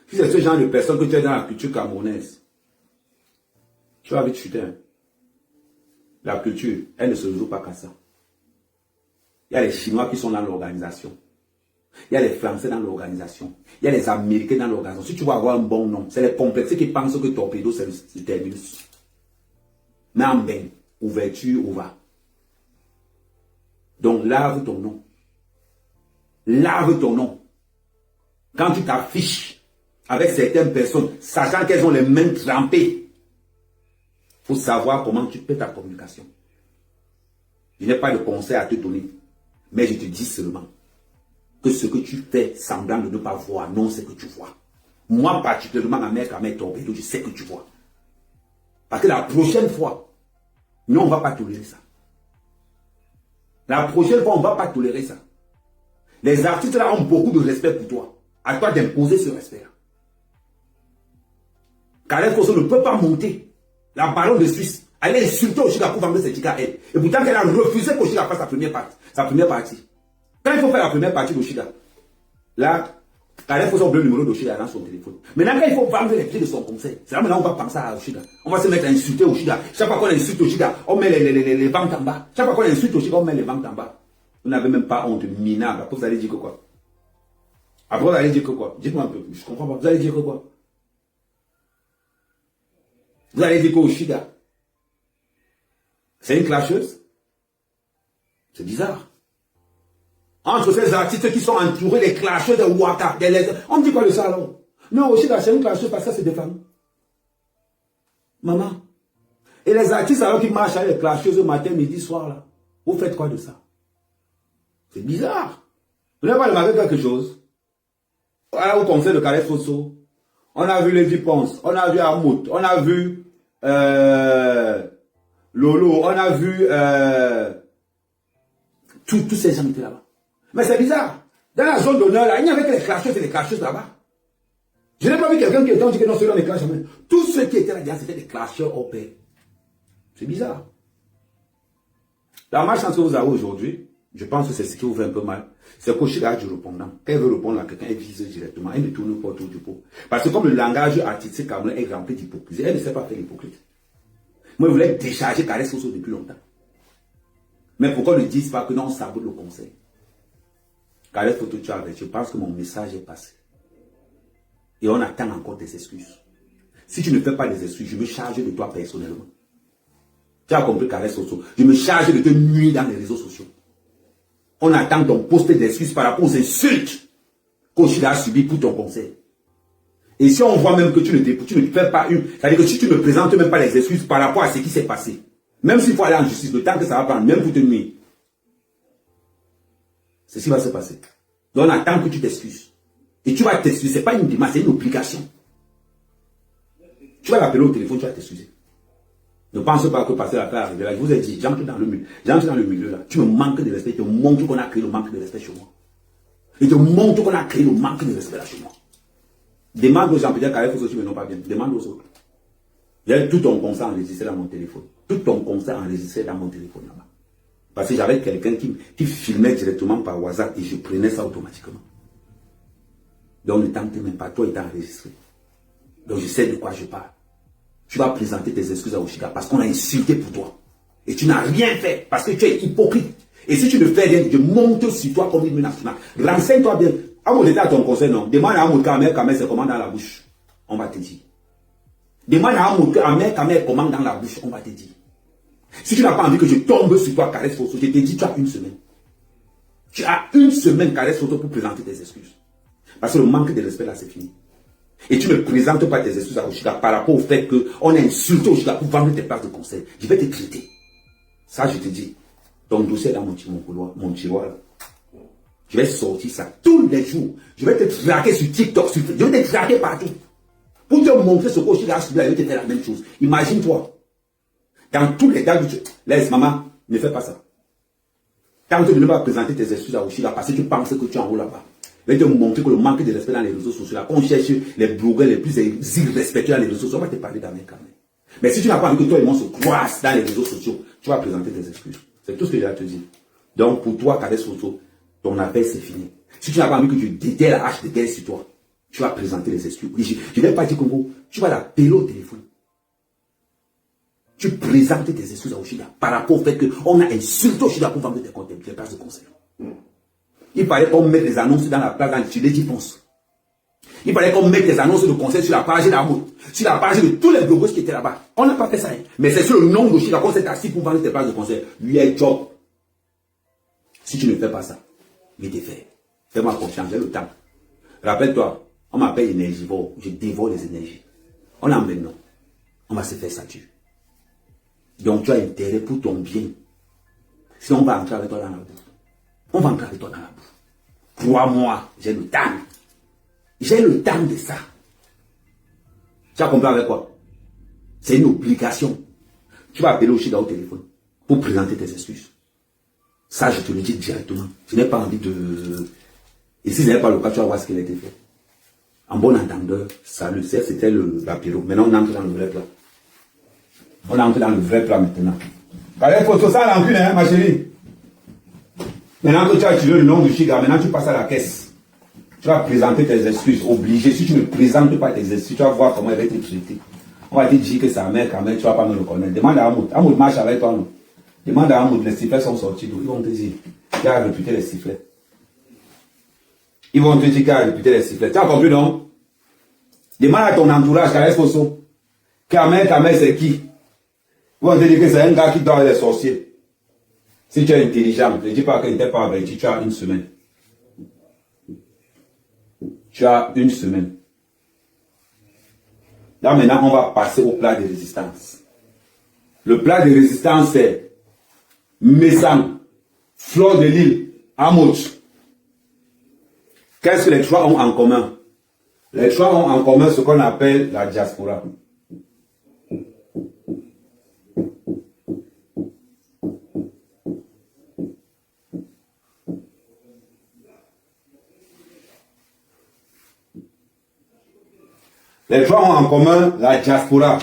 Si c'est ce genre de personne que tu es dans la culture camerounaise, tu vas vite chuter. Hein. La culture, elle ne se joue pas qu'à ça. Il y a les Chinois qui sont dans l'organisation. Il y a les Français dans l'organisation. Il y a les Américains dans l'organisation. Si tu veux avoir un bon nom, c'est les complexés qui pensent que Torpedo, c'est le terminus. Mais en bain, ouverture, ouvert. Donc, lave ton nom. Lave ton nom. Quand tu t'affiches avec certaines personnes, sachant qu'elles ont les mains trempées, il faut savoir comment tu fais ta communication. Je n'ai pas de conseil à te donner. Mais je te dis seulement que ce que tu fais semblant de ne pas voir, non, c'est que tu vois. Moi, particulièrement, ma mère, quand elle Torpedo, je sais que tu vois. Parce que la prochaine fois, non, on ne va pas tolérer ça. La prochaine fois, on ne va pas tolérer ça. Les artistes là ont beaucoup de respect pour toi. À toi d'imposer ce respect-là. Caresse Fosso ne peut pas monter. La baronne de Suisse, elle a insulté Oshiga pour vendre ses tickets à elle. Et pourtant, elle a refusé qu'Oshiga fasse sa première partie. Quand il faut faire la première partie d'Oshiga, là, Caresse Fosso oublie le numéro d'Oshiga dans son téléphone. Maintenant, quand il faut vendre les pieds de son conseil, c'est là maintenant on va penser à Oshiga. On va se mettre à insulter Oshiga. Chaque fois qu'on insulte Oshiga, on met les ventes en bas. Chaque fois qu'on insulte Oshiga, on met les ventes en bas. Vous n'avez même pas honte, minable. Après, vous allez dire que quoi? Après, vous allez dire que quoi? Dites-moi un peu, je comprends pas. Vous allez dire que quoi? Vous allez dire qu'Oshiga, c'est une clasheuse? C'est bizarre. Entre ces artistes qui sont entourés des clasheurs de Ouattara, on me dit quoi de ça alors? Non, Oshiga, c'est une clasheuse parce que c'est des femmes. Maman. Et les artistes alors qui marchent avec les clasheuses matin, midi, soir là, vous faites quoi de ça? C'est bizarre. Vous n'avez pas remarqué quelque chose? Au conseil de Caresse Fosso, on a vu Lady Ponce, on a vu Amout, on a vu Lolo, on a vu tous ces gens qui étaient là-bas. Mais c'est bizarre. Dans la zone d'honneur, là, il y avait que les clasheuses et les clasheuses là-bas. Je n'ai pas vu quelqu'un qui était dit que non, ceux-là ne clashent jamais. Tous ceux qui étaient là-dedans, c'était des clasheurs au pair. C'est bizarre. La malchance que vous avez aujourd'hui, je pense que c'est ce qui vous fait un peu mal. C'est qu'Oshiga a du répondant. Quand elle veut répondre à quelqu'un, elle vise directement. Elle ne tourne pas autour du pot. Parce que comme le langage artistique camerounais est rempli d'hypocrisie, elle ne sait pas faire l'hypocrite. Moi, je voulais décharger Caresse Fosso depuis longtemps. Mais pourquoi ne disent pas que non, on sabote le conseil? Caresse Fosso, tu as arrêté. Je pense que mon message est passé. Et on attend encore des excuses. Si tu ne fais pas des excuses, je me charge de toi personnellement. Tu as compris, Caresse Fosso? Je me charge de te nuire dans les réseaux sociaux. On attend ton poste d'excuses par rapport aux insultes qu'Oshiga a subi pour ton conseil. Et si on voit même que tu ne fais pas une, c'est-à-dire que si tu ne présentes même pas les excuses par rapport à ce qui s'est passé, même s'il faut aller en justice, le temps que ça va prendre, même pour te nuire, c'est ce qui va se passer. Donc on attend que tu t'excuses. Et tu vas t'excuser, ce n'est pas une démarche, c'est une obligation. Tu vas l'appeler au téléphone, tu vas t'excuser. Ne pense pas que passer l'affaire arriver là. Je vous ai dit, j'entre dans le milieu là. Tu me manques de respect, je te montre qu'on a créé le manque de respect chez moi. Et te montre qu'on a créé le manque de respect là chez moi. Demande aux gens, peut-être qu'avec Fosso, tu ne me pas bien. Demande aux autres. J'ai tout ton conseil enregistré dans mon téléphone. Tout ton conseil enregistré dans mon téléphone là-bas. Parce que j'avais quelqu'un qui filmait directement par WhatsApp et je prenais ça automatiquement. Donc ne tente même pas, toi il t'a enregistré. Donc je sais de quoi je parle. Tu vas présenter tes excuses à Oshiga parce qu'on a insulté pour toi. Et tu n'as rien fait parce que tu es hypocrite. Et si tu ne fais rien, je monte sur toi comme une nationale. Renseigne-toi bien. Amour était à ton conseil, non. Demande à Amour Kamer c'est comment dans la bouche. On va te dire. Demande à Amour Kamer comment dans la bouche. On va te dire. Si tu n'as pas envie que je tombe sur toi, Caresse Fosso, je te dis, tu as une semaine. Tu as une semaine, Caresse Fosso, pour présenter tes excuses. Parce que le manque de respect là, c'est fini. Et tu ne présentes pas tes excuses à Oshiga par rapport au fait qu'on a insulté Oshiga pour vendre tes places de conseil. Je vais te traiter. Ça, je te dis. Ton dossier dans mon tiroir là. Je vais sortir ça tous les jours. Je vais te traquer sur TikTok, je vais te traquer partout. Pour te montrer ce qu'Oshiga a subi, je vais te faire la même chose. Imagine-toi. Dans tous les cas, laisse maman, ne fais pas ça. Quand tu ne vas pas présenter tes excuses à Oshiga parce que tu penses que tu es en haut là-bas. Je vais te montrer que le manque de respect dans les réseaux sociaux, là, qu'on cherche les blogueurs les plus irrespectueux dans les réseaux sociaux, on va te parler d'un mec quand même. Mais si tu n'as pas envie que toi et moi se croisent dans les réseaux sociaux, tu vas présenter tes excuses. C'est tout ce que j'ai à te dire. Donc pour toi, Caresse Fosso, ton appel c'est fini. Si tu n'as pas envie que tu déterres la hache de guerre sur toi, tu vas présenter les excuses. Je ne vais pas dire Congo, tu vas l'appeler au téléphone. Tu présentes tes excuses à Oshiga par rapport au fait qu'on a insulté Oshiga pour vendre tes places de conseil. Il fallait qu'on mette les annonces dans la place sur les dépenses. Il fallait qu'on mette les annonces de conseil sur la page d'Amour, sur la page de tous les blogueurs qui étaient là-bas. On n'a pas fait ça. Hein. Mais c'est sur le nom d'Oshiga qu'on s'est assis pour vendre tes places de conseil. Lui est job. Si tu ne fais pas ça, je te fais. Fais-moi confiance, j'ai le temps. Rappelle-toi, on m'appelle énergivore. Je dévore les énergies. On a maintenant. On va se faire sature. Donc tu as intérêt pour ton bien. Sinon on va entrer avec toi dans la boue. On va entrer avec toi dans la boue. Crois-moi, j'ai le temps. J'ai le temps de ça. Tu as compris avec quoi? C'est une obligation. Tu vas appeler Oshiga au téléphone pour présenter tes excuses. Ça, je te le dis directement. Je n'ai pas envie de... Et si ce n'est pas le cas, tu vas voir ce qu'il a été fait. En bon entendeur, salut. C'était l'apéro. Maintenant, on entre dans le vrai plat. On entre dans le vrai plat maintenant. Allez, photo ça à l'encul, hein, ma chérie. Maintenant que tu as tiré le nom du chiga, maintenant tu passes à la caisse. Tu vas présenter tes excuses. Obligé. Si tu ne présentes pas tes excuses, tu vas voir comment elle va te traiter. On va te dire que sa mère, quand même, tu ne vas pas me reconnaître. Demande à Amoud. Amoud marche avec toi, non? Demande à Amoud. Les sifflets sont sortis d'où? Ils vont te dire qui a réputé les sifflets. Ils vont te dire qui a réputé les sifflets. Tu as compris, non? Demande à ton entourage, Caresse Fosso. Kamel, c'est qui? Ils vont te dire que c'est un gars qui dort les sorciers. Si tu es intelligent, ne dis pas qu'il n'était pas averti, tu as une semaine. Tu as une semaine. Là maintenant, on va passer au plat de résistance. Le plat de résistance, c'est Messang, Fleur de Lille, Amouch. Qu'est-ce que les trois ont en commun? Les trois ont en commun ce qu'on appelle la diaspora. Les trois ont en commun la diaspora.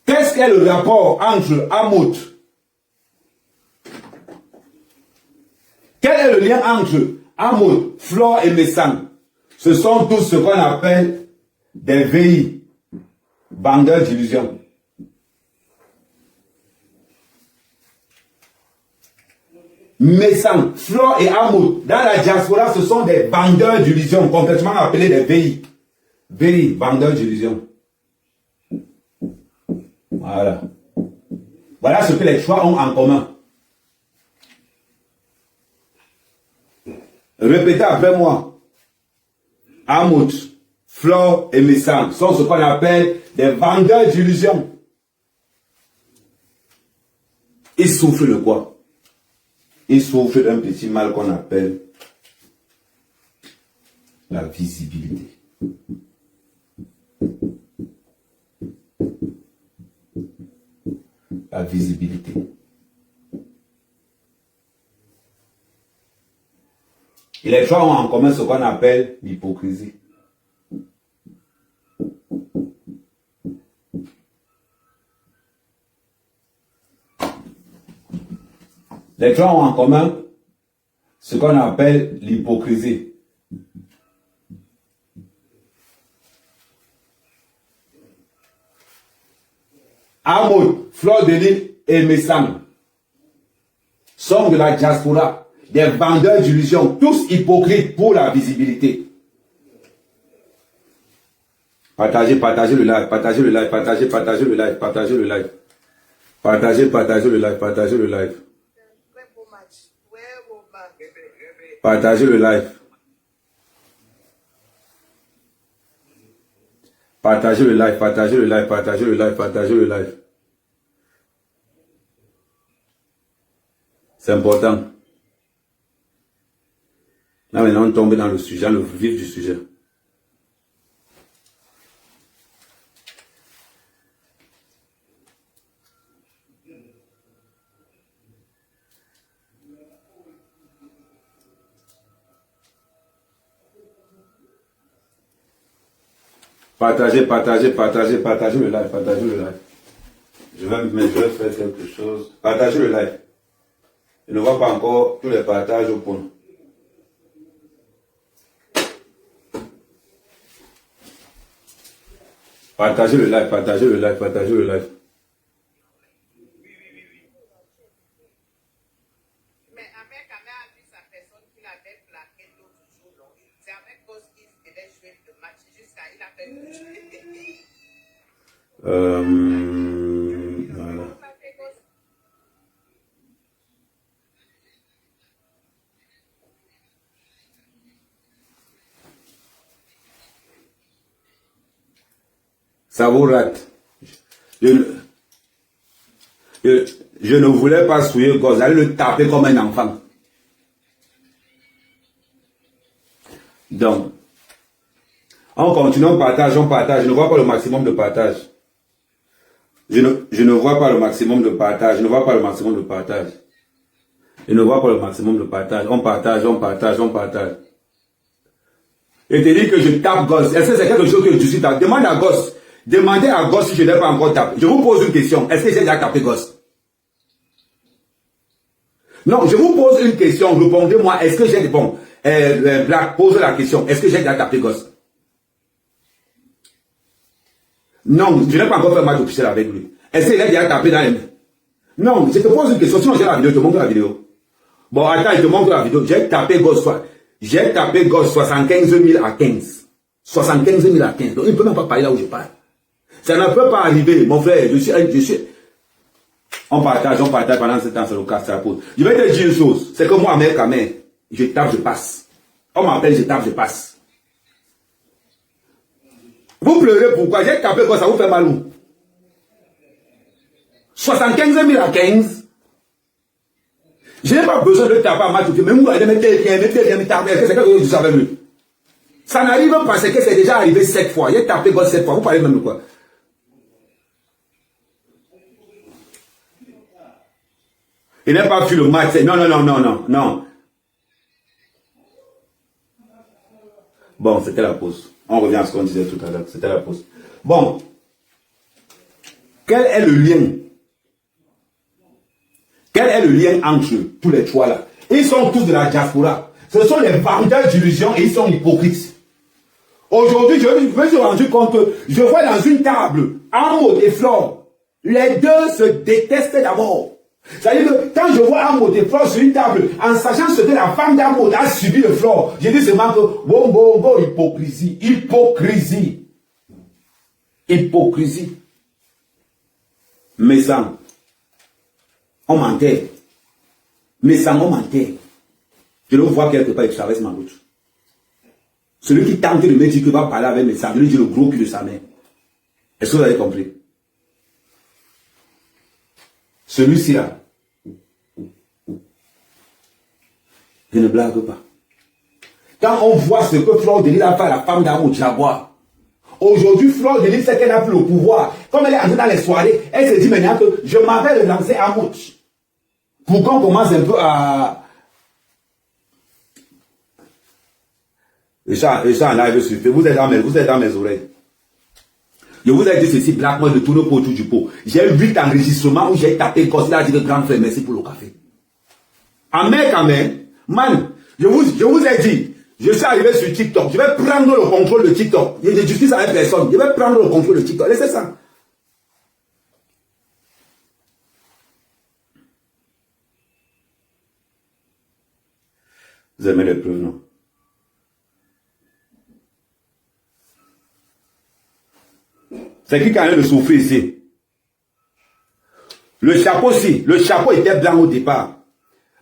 Qu'est-ce qu'est le rapport entre Amout? Quel est le lien entre Amout, Flore et Messang? Ce sont tous ce qu'on appelle des VI, vendeurs d'illusions. Messang, Flore et Amout, dans la diaspora, ce sont des vendeurs d'illusions, complètement appelés des VI. VI, vendeurs d'illusions. Voilà. Voilà ce que les trois ont en commun. Répétez après moi. Amout, Flore et Messang sont ce qu'on appelle des vendeurs d'illusions. Ils souffrent de quoi? Ils souffrent d'un petit mal qu'on appelle la visibilité. La visibilité. Et les trois ont en commun ce qu'on appelle l'hypocrisie. Les trois ont en commun ce qu'on appelle l'hypocrisie. Amout, Fleur de Lille et Messang sont de la diaspora, des vendeurs d'illusions, tous hypocrites pour la visibilité. Partagez, partagez le live, partagez le live, partagez, partagez le live, partagez le live. Partagez, partagez le live, partagez le live. Partagez le live. Partagez le live, partagez le live, partagez le live, partagez le live. C'est important. Là maintenant on tombe dans le sujet, le vif du sujet. Partagez, partagez, partagez, partagez le live, partagez le live. Je vais faire quelque chose. Partagez le live. Je ne vois pas encore tous les partages au point. Partagez le live, partagez le live, partagez le live. Mais avec a vu sa personne qu'il avait plaqué l'autre jour. C'est avec cause qu'il devait jouer le match jusqu'à il a fait le jeu. Voilà. Ça vous rate. Je ne voulais pas souiller Goz, j'allais le taper comme un enfant. Donc, on continue, on partage, on partage. Je ne vois pas le maximum de partage. Je ne vois pas le maximum de partage. Je ne vois pas le maximum de partage. Je ne vois pas le maximum de partage. On partage, on partage, on partage. et te dit que je tape gosse. Est-ce que c'est quelque chose que je suis tapé? Demande à gosse. Demandez à gosse si je n'ai pas encore tapé. Je vous pose une question. Est-ce que j'ai déjà tapé gosse? Non, je vous pose une question. Répondez-moi. Est-ce que j'ai... Bon, Black, pose la question. Est-ce que j'ai déjà tapé gosse? Non, je n'ai pas encore fait un match officiel avec lui. Est-ce qu'il a déjà tapé dans les mains? Non, je te pose une question. Sinon, j'ai la vidéo. Je te montre la vidéo. Bon, attends, je te montre la vidéo. J'ai tapé gosse 75 000 à 15. 75 000 à 15. Donc, il ne peut même pas parler là où je parle. Ça ne peut pas arriver, mon frère. Je suis... On partage pendant ce temps, c'est le cas, ça pose. Je vais te dire une chose. C'est que moi, mec, je tape, je passe. On m'appelle, je tape, je passe. Vous pleurez pourquoi? J'ai tapé quoi, ça vous fait mal où? 75 000 à 15. Je n'ai pas besoin de taper à match. Même vous allez mettre c'est quelque chose que je savais mieux. Ça n'arrive pas parce que c'est déjà arrivé 7 fois. J'ai tapé quoi 7 fois. Vous parlez même de quoi? Il n'a pas vu le match. Non. Bon, c'était la pause. On revient à ce qu'on disait tout à l'heure. C'était la pause. Bon. Quel est le lien? Quel est le lien entre tous les trois là? Ils sont tous de la diaspora. Ce sont les vendeurs d'illusions et ils sont hypocrites. Aujourd'hui, je me suis rendu compte que je vois dans une table, Ahmad et Flore, les deux se détestent d'abord. C'est-à-dire que quand je vois Ahmad et Flore sur une table, en sachant ce que la femme d'Ahmad a subi de Flore, j'ai dit seulement que bon, hypocrisie. Mais ça, on mentait. Je le vois quelque part et je traverse ma route. Celui qui tente de me dire qu'il va parler avec mes sangs, je lui dis le gros cul de sa mère. Est-ce que vous avez compris? Celui-ci là, je ne blague pas. Quand on voit ce que Flore de Lille a fait à la femme d'Ahmad Jaguar, aujourd'hui, Flore de Lille sait qu'elle n'a plus le pouvoir. Comme elle est entrée dans les soirées, elle se dit maintenant que je m'en vais le lancer à Ahmad. Pour qu'on commence un peu à... Et ça en live sur Facebook, vous êtes dans mes oreilles. Je vous ai dit ceci, Black, moi je tourne pas autour du pot. J'ai eu 8 enregistrements où j'ai tapé comme ça, dit que grand frère, merci pour le café. Amen, man, je vous ai dit, je suis arrivé sur TikTok, je vais prendre le contrôle de TikTok. Je ne justice avec personne, je vais prendre le contrôle de TikTok. Laissez ça. Vous aimez les preuves, non? C'est qui a de souffrir ici? Le chapeau était blanc au départ.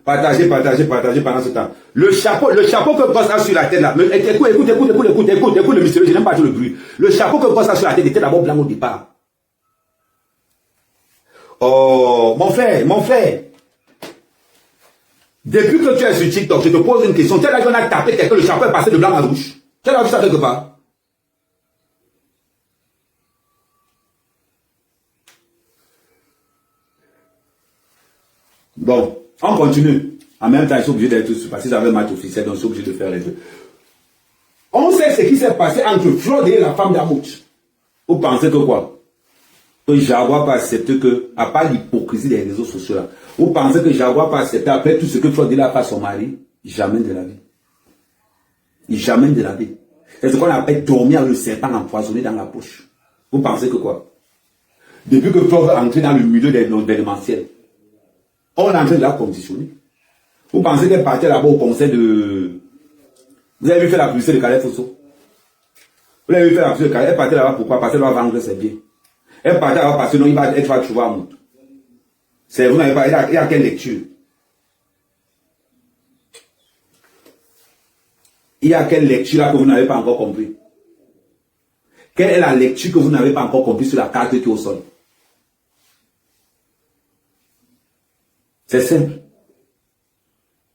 Partagez pendant ce temps. Le chapeau que Boss a sur la tête là. Écoute le mystérieux, je n'aime pas tout le bruit. Le chapeau que Boss a sur la tête était d'abord blanc au départ. Oh, mon frère. Depuis que tu es sur TikTok, je te pose une question. Tu as vu qu'on a tapé quelqu'un, le chapeau est passé de blanc à rouge. Tu as vu ça quelque part? Bon, on continue. En même temps, ils sont obligés d'être sur parce qu'ils avaient un match officiel, donc ils sont obligés de faire les deux. On sait ce qui s'est passé entre Flore et la femme d'Ahmad. Vous pensez que quoi? Que Jaguar pas accepter que, à part l'hypocrisie des réseaux sociaux là, vous pensez que Jaguar pas accepter après tout ce que Flore a fait à son mari? Jamais de la vie. Jamais de la vie. C'est ce qu'on appelle dormir le serpent empoisonné dans la poche. Vous pensez que quoi? Depuis que Flore est entré dans le milieu des non-événementiels, on est en train de la conditionner. Vous pensez qu'elle partait là-bas au conseil de... Vous avez vu faire la publicité de Calais Fosso? Vous avez vu faire la publicité de Calais? Elle partait là-bas pourquoi? Parce qu'elle va vendre ses biens. Elle partait là-bas parce que non, elle va trouver un monde. C'est vous n'avez pas... Il y a quelle lecture? Il y a quelle lecture là que vous n'avez pas encore compris? Quelle est la lecture que vous n'avez pas encore compris sur la carte qui est au sol? C'est simple.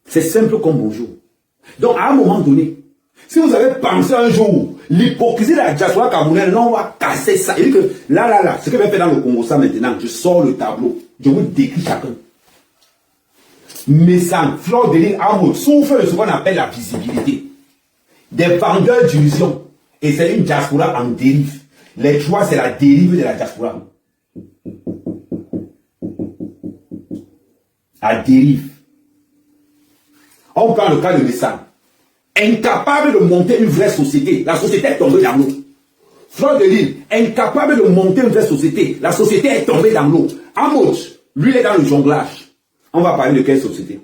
C'est simple comme bonjour. Donc, à un moment donné, si vous avez pensé un jour, l'hypocrisie de la diaspora camerounaise, non, on va casser ça. Il dit que là, ce que je vais faire dans le Congo, ça maintenant, je sors le tableau, je vous décris chacun. Mais ça, Flore de Lille, Ahmad souffre de ce qu'on appelle la visibilité. Des vendeurs d'illusions. Et c'est une diaspora en dérive. Les trois, c'est la dérive de la diaspora. La dérive. On prend le cas de Messam. Incapable de monter une vraie société. La société est tombée dans l'eau. Fleur de Lille, incapable de monter une vraie société. La société est tombée dans l'eau. Amos, lui, il est dans le jonglage. On va parler de quelle société?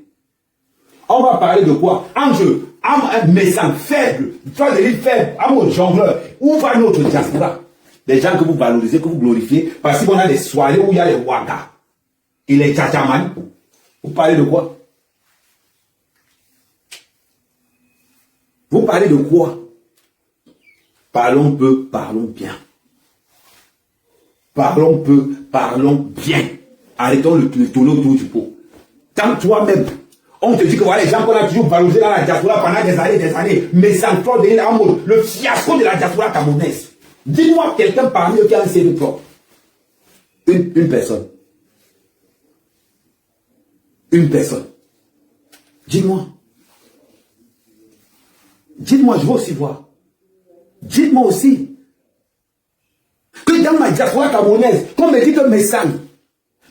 On va parler de quoi? Ange, Messam, faible. Fleur de Lille, faible. Amos, jongleur. Où va notre diaspora? Des gens que vous valorisez, que vous glorifiez. Parce qu'on a des soirées où il y a les Ouaga et les Tchatchaman. Vous parlez de quoi? Vous parlez de quoi? Parlons peu, parlons bien. Parlons peu, parlons bien. Arrêtons le tourner autour du pot. Quand toi-même, on te dit que voilà les gens qu'on a toujours valorisés dans la diaspora pendant des années, mais sans toi de le fiasco de la diaspora camerounaise. Dis-moi quelqu'un parmi eux qui a un CV propre. Une personne. Une personne. Dis-moi. Dites-moi, je veux aussi voir. Dites-moi aussi. Que dans ma diaspora camerounaise, qu'on me dit que Messam,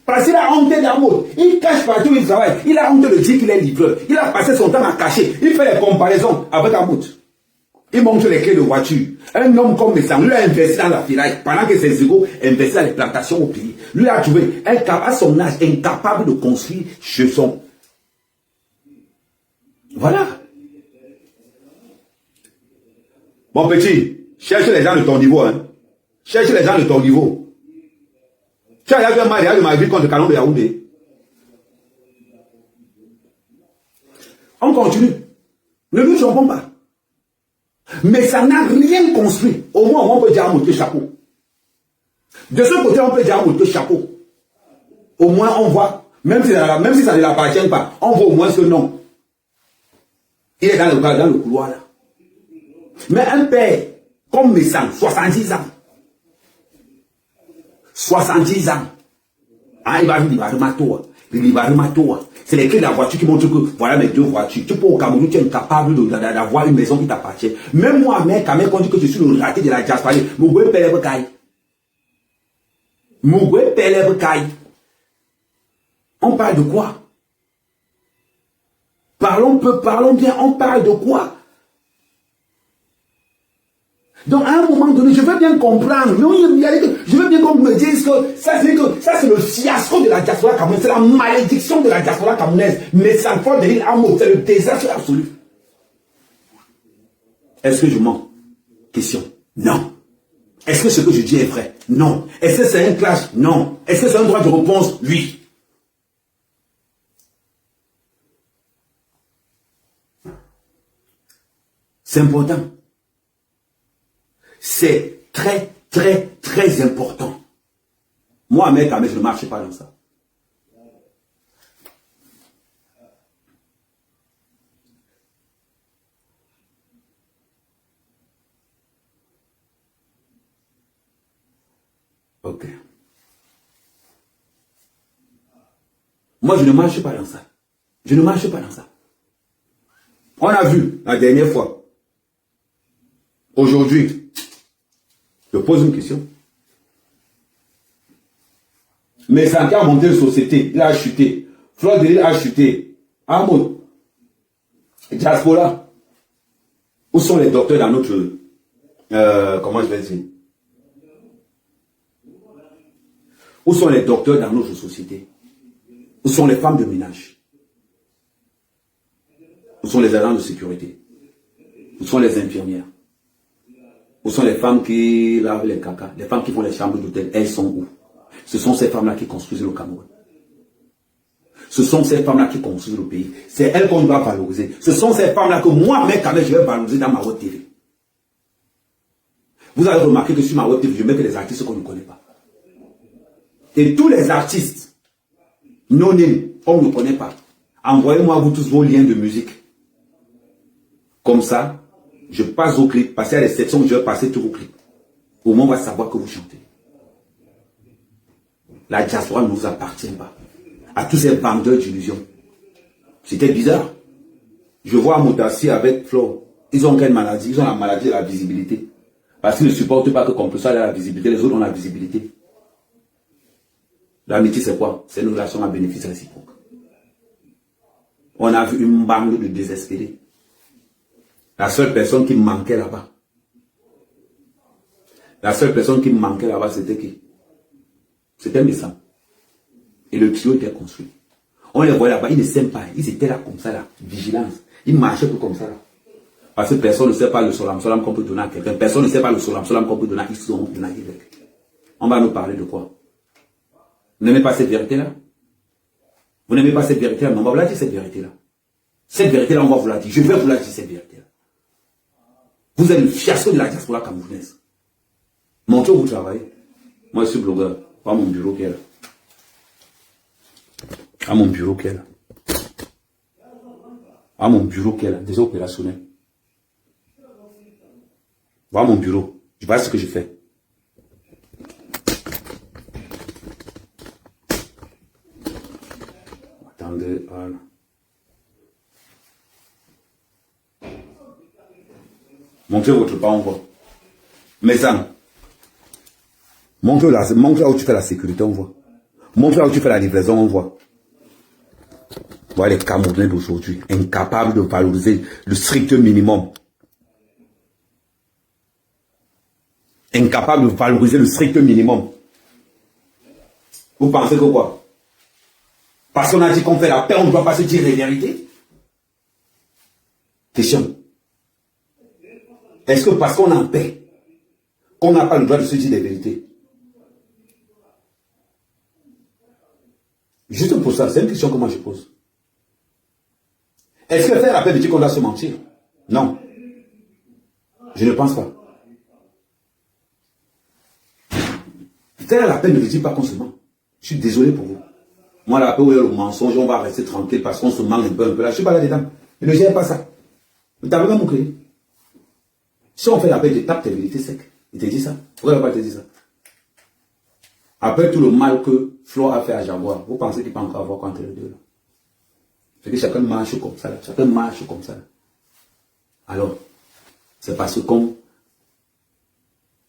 parce qu'il a honte d'amour, il cache partout où il travaille, il a honte de dire qu'il est livreur, il a passé son temps à cacher, il fait les comparaisons avec Amout. Il montre les clés de voiture. Un homme comme Messam, lui a investi dans la ferraille, pendant que ses égaux investissent dans les plantations au pays. Lui a trouvé, à son âge, incapable de construire chez son. Voilà. Mon petit, cherche les gens de ton niveau. Hein. Cherche les gens de ton niveau. Tu as vu un mariage de ma vie contre le canon de Yaoundé. On continue. Ne nous trompons pas. Mais ça n'a rien construit. Au moins, on peut dire à Mouté chapeau. De ce côté, on peut dire à Mouté chapeau. Au moins, on voit, même si ça ne l'appartient pas, on voit au moins ce nom. Il est dans le couloir là. Mais un père comme Messam, 70 ans. 70 ans. Ah, il va vivre c'est les clés de la voiture qui montrent que voilà mes deux voitures. Tu peux au Cameroun, tu es incapable d'avoir une maison qui t'appartient. Même moi, mec, quand même, quand on dit que je suis le raté de la diaspora, Mougoué Peleb Kaï. Mougoué Peleb Kaï. On parle de quoi? Parlons peu, parlons bien, on parle de quoi? Donc, à un moment donné, je veux bien comprendre. Je veux bien qu'on me dise que ça, c'est le fiasco de la diaspora camerounaise. C'est la malédiction de la diaspora camerounaise. Mais ça ne faut de l'île Amo, c'est le désastre absolu. Est-ce que je mens? Question. Non. Est-ce que ce que je dis est vrai? Non. Est-ce que c'est un clash? Non. Est-ce que c'est un droit de réponse? Oui. C'est important. C'est très, très, très important. Moi, mec, je ne marche pas dans ça. Ok. Moi, je ne marche pas dans ça. Je ne marche pas dans ça. On a vu la dernière fois. Aujourd'hui, je pose une question. Mais ça a monté une société, il a chuté. Fleur de Lille a chuté. Amoud, diaspora. Où sont les docteurs dans notre... comment je vais dire? Où sont les docteurs dans notre société? Où sont les femmes de ménage? Où sont les agents de sécurité? Où sont les infirmières? Où sont les femmes qui lavent les caca? Les femmes qui font les chambres d'hôtel, elles sont où? Ce sont ces femmes-là qui construisent le Cameroun. Ce sont ces femmes-là qui construisent le pays. C'est elles qu'on doit valoriser. Ce sont ces femmes-là que moi, mec, je vais valoriser dans ma web TV. Vous avez remarqué que sur ma web TV, je mets que les artistes qu'on ne connaît pas. Et tous les artistes non-nés, on ne connaît pas. Envoyez-moi vous tous vos liens de musique. Comme ça, je passe au clip, passer à la sections où je vais passer tous vos clips. Au moins, on va savoir que vous chantez. La diaspora ne nous appartient pas. À tous ces vendeurs d'illusions. C'était bizarre. Je vois Moutassi avec Flo. Ils ont quelle maladie? Ils ont la maladie de la visibilité. Parce qu'ils ne supportent pas que comme ça, il y a la visibilité. Les autres ont la visibilité. L'amitié, c'est quoi? C'est une relation à bénéfice réciproque. On a vu une bande de désespérés. La seule personne qui me manquait là-bas. La seule personne qui me manquait là-bas, c'était qui? C'était mes sangs. Et le trio était construit. On les voyait là-bas, ils ne s'aiment pas. Ils étaient là comme ça, là. Vigilance. Ils marchaient tout comme ça, là. Parce que personne ne sait pas le solam qu'on peut donner à quelqu'un. Personne ne sait pas le solam qu'on peut donner à X ou à Y. On va nous parler de quoi? Vous n'aimez pas cette vérité-là? Vous n'aimez pas cette vérité-là? Mais on va vous la dire, cette vérité-là. Cette vérité-là, on va vous la dire. Je vais vous la dire, cette vérité-là. Vous êtes le fiasco de la diaspora camerounaise. Montrez où vous travaillez. Moi, je suis blogueur. Pas mon bureau qui est là. À mon bureau qui est là. À mon bureau qui est là. Déjà opérationnel. Voilà mon bureau. Je vois ce que je fais. Attendez, voilà. Montrez votre pas, on voit. Mais ça, montre là où tu fais la sécurité, on voit. Montre là où tu fais la livraison, on voit. Voilà les Camerounais d'aujourd'hui, incapables de valoriser le strict minimum. Incapables de valoriser le strict minimum. Vous pensez que quoi? Parce qu'on a dit qu'on fait la paix, on ne doit pas se dire les vérités? Question. Est-ce que parce qu'on est en paix, qu'on n'a pas le droit de se dire les vérités? Juste pour ça, c'est une question que moi je pose. Est-ce que faire la paix veut dire qu'on doit se mentir? Non. Je ne pense pas. Faire la paix ne veut dire pas qu'on se ment. Je suis désolé pour vous. Moi, la paix où il y a le mensonge, on va rester tranquille parce qu'on se ment un peu là. Je ne suis pas là-dedans. Je ne gère pas ça. Mais tu n'as pas mon crédit. Si on fait la paix, tu tapes tes vérités secs. Il te dit ça. Pourquoi il ne va pas te dire ça? Après tout le mal que Flo a fait à Jaguar, vous pensez qu'il peut encore avoir contre les deux là? C'est que chacun marche comme ça là. Chacun marche comme ça là. Alors, c'est parce que comme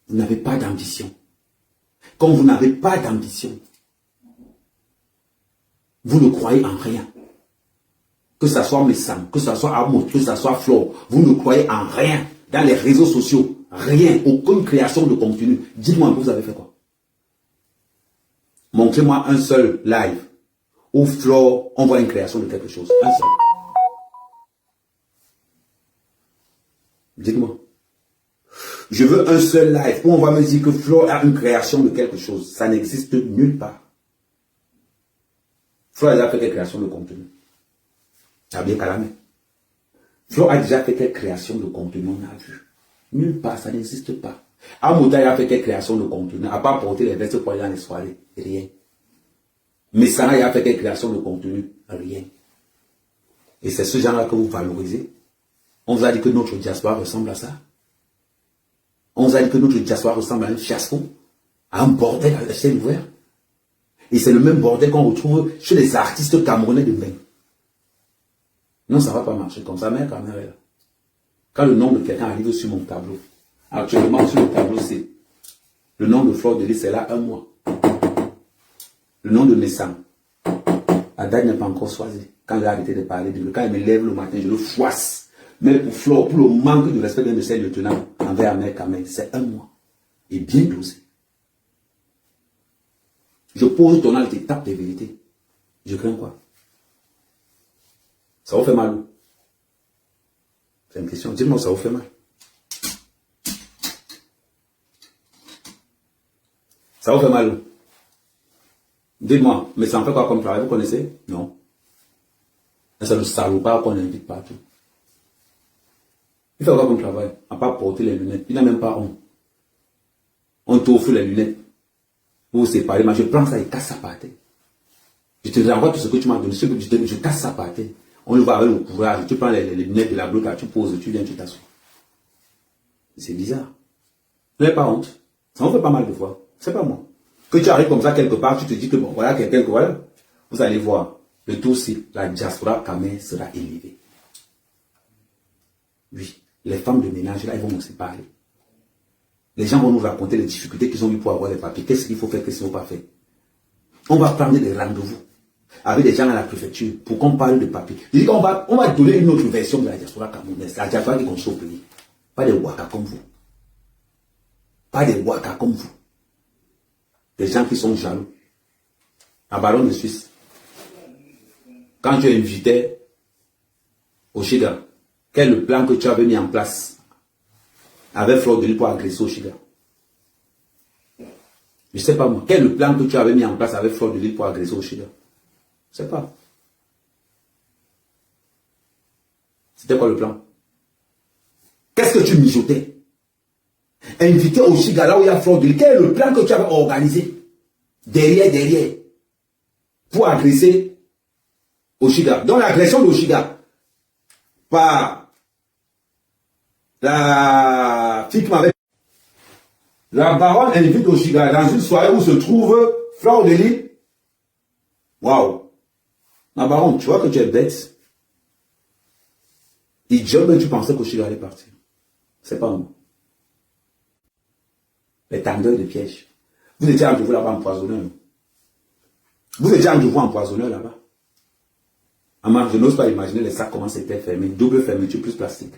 vous n'avez pas d'ambition, comme vous n'avez pas d'ambition, vous ne croyez en rien. Que ce soit Messam, que ce soit Amos, que ce soit Flo, vous ne croyez en rien. Dans les réseaux sociaux, rien, aucune création de contenu. Dites-moi, vous avez fait quoi? Montrez-moi un seul live où Flo envoie une création de quelque chose. Un seul. Dites-moi. Je veux un seul live où on va me dire que Flo a une création de quelque chose. Ça n'existe nulle part. Flo a déjà fait quelle création de contenu? Ça a bien calamé. Flo a déjà fait quelle création de contenu? On a vu. Nulle part, ça n'existe pas. Amouta a fait quelle création de contenu? À part porter les vestes pour aller dans les soirées. Rien. Mais Sarah a fait quelle création de contenu? Rien. Et c'est ce genre-là que vous valorisez. On vous a dit que notre diaspora ressemble à ça. On vous a dit que notre diaspora ressemble à un fiasco, à un bordel à la ciel ouvert. Et c'est le même bordel qu'on retrouve chez les artistes camerounais de même. Non, ça ne va pas marcher comme ça. Mais quand même, quand le nom de quelqu'un arrive sur mon tableau, actuellement sur le tableau, c'est le nom de Flore de Lys, c'est là un mois. Le nom de Messam, la date n'est pas encore choisie. Quand j'ai arrêté de parler de lui, quand il me lève le matin, je le fouasse. Mais pour Flore, pour le manque de respect d'un de ses lieutenants envers Ahmed Kamel, c'est un mois. Et bien dosé. Je pose ton âge, tu tapes tes vérités. Je crains quoi? Ça vous fait mal? C'est une question. Dis-moi, ça vous fait mal? Ça vous fait mal? Dites-moi, mais ça en fait quoi comme travail? Vous connaissez? Non. C'est le salopard qu'on invite partout. Il fait quoi comme travail? À part porter les lunettes. Il n'a même pas honte. On t'offre les lunettes. Vous vous séparez, mais je prends ça et casse ça par terre. Je te renvoie tout ce que tu m'as donné. Je casse ça par terre. On le voit avec le courage. Tu prends les lunettes de la bloc, tu poses, tu viens, tu t'assois. C'est bizarre. Vous n'avez pas honte. Ça me fait pas mal de fois. C'est pas moi. Que tu arrives comme ça quelque part, tu te dis que bon, voilà quelqu'un que voilà. Vous allez voir. Le tout, c'est la diaspora Kamel sera élevée. Oui. les femmes de ménage, là, ils vont aussi parler. Les gens vont nous raconter les difficultés qu'ils ont eu pour avoir les papiers. Qu'est-ce qu'il faut faire, qu'est-ce qu'il ne faut pas faire. On va prendre des rendez-vous avec des gens à la préfecture pour qu'on parle de papiers. Je dis qu'on va donner une autre version de la diaspora camerounaise. La diaspora qui construit au pays. Pas des Ouaka comme vous. Pas des Ouaka comme vous. Des gens qui sont jaloux. Un ballon de Suisse. Quand tu invitais Oshiga, quel est le plan que tu avais mis en place avec Fleur de Lys pour agresser Oshiga? Je ne sais pas moi. Quel est le plan que tu avais mis en place avec Fleur de Lys pour agresser Oshiga? Je ne sais pas. C'était quoi le plan? Qu'est-ce que tu mijotais? Inviter Oshiga là où il y a Fleur de Lys. Quel est le plan que tu avais organisé? Derrière. Pour agresser Oshiga. Donc l'agression d'Oshiga par la fille qui m'avait... La baronne invite Oshiga dans une soirée où se trouve Fleur de Lys. Waouh! La baronne, tu vois que tu es bête. Idiot, mais tu pensais qu'Oshiga allait partir. C'est pas moi. Les tendeurs de pièges. Vous étiez entre vous là-bas empoisonneur. Vous étiez entre vous empoisonneur là-bas. Je n'ose pas imaginer les sacs comment c'était fermé. Double fermeture plus plastique.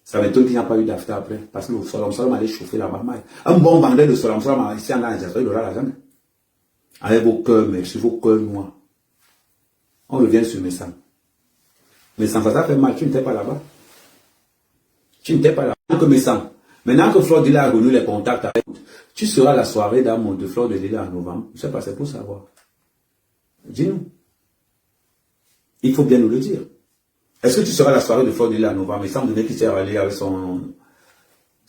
Ça m'étonne qu'il n'y a pas eu d'after après. Parce que le Solom allait chauffer là-bas. Un bon vendeur de Solom ici en Algérie, il aura l'argent. Avec vos cœurs, merci, vos cœurs noirs. On revient sur mes sangs. Mais sans ça fait mal, tu n'étais pas là-bas. Tu n'étais pas là-bas. Que mes sangs. Maintenant que Fleur de Lys a renoué les contacts avec, tu seras à la soirée d'amour de Fleur de Lys en novembre. Je ne sais pas, c'est pour savoir. Dis-nous. Il faut bien nous le dire. Est-ce que tu seras à la soirée de Fleur de Lys en novembre? Il semble qu'il s'est allé avec son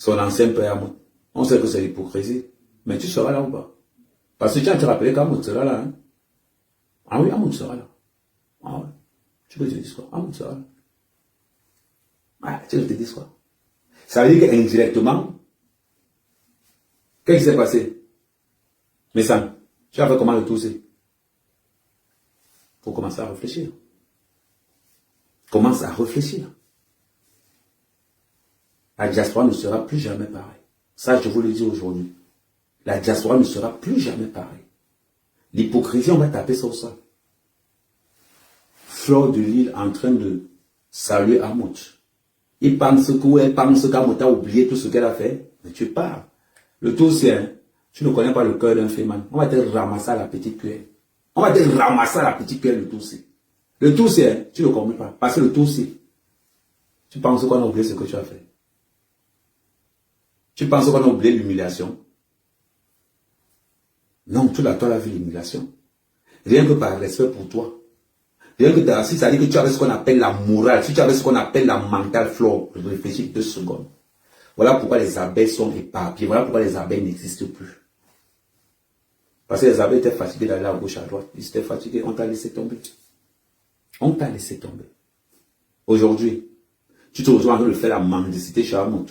ancien père. On sait que c'est l'hypocrisie. Mais tu seras là ou pas? Parce que tu as te rappelé qu'Amoud sera là. Hein? Ah oui, Amoud sera là. Ah ouais. Tu peux te dire quoi? Amoud sera là. Ah, tu veux te dire quoi? Ça veut dire qu'indirectement, qu'est-ce qui s'est passé? Mais ça, tu as fait comment le tousser? Il faut commencer à réfléchir. Commence à réfléchir. La diaspora ne sera plus jamais pareille. Ça, je vous le dis aujourd'hui. La diaspora ne sera plus jamais pareille. L'hypocrisie, on va taper sur ça. Fleur de Lys en train de saluer Amoud. Il pense qu'Amoud a oublié tout ce qu'elle a fait. Mais tu parles. Le tout c'est, hein, tu ne connais pas le cœur d'un féman. On va te ramasser à la petite cuillère. On va te ramasser à la petite cuillère, le tout c'est. Le tout c'est, hein, tu ne comprends pas. Parce que le tout c'est, tu penses qu'on a oublié ce que tu as fait. Tu penses qu'on a oublié l'humiliation. Non, toi la vu l'humiliation. Rien que par respect pour toi. Rien que si ça dit que tu avais ce qu'on appelle la morale, si tu avais ce qu'on appelle la mentale flore, réfléchis 2 secondes. Voilà pourquoi les abeilles sont éparpillées. Voilà pourquoi les abeilles n'existent plus. Parce que les abeilles étaient fatiguées d'aller à gauche, à droite. Ils étaient fatigués, on t'a laissé tomber. On t'a laissé tomber. Aujourd'hui, tu te retrouves en train de faire la mendicité chez Amoud.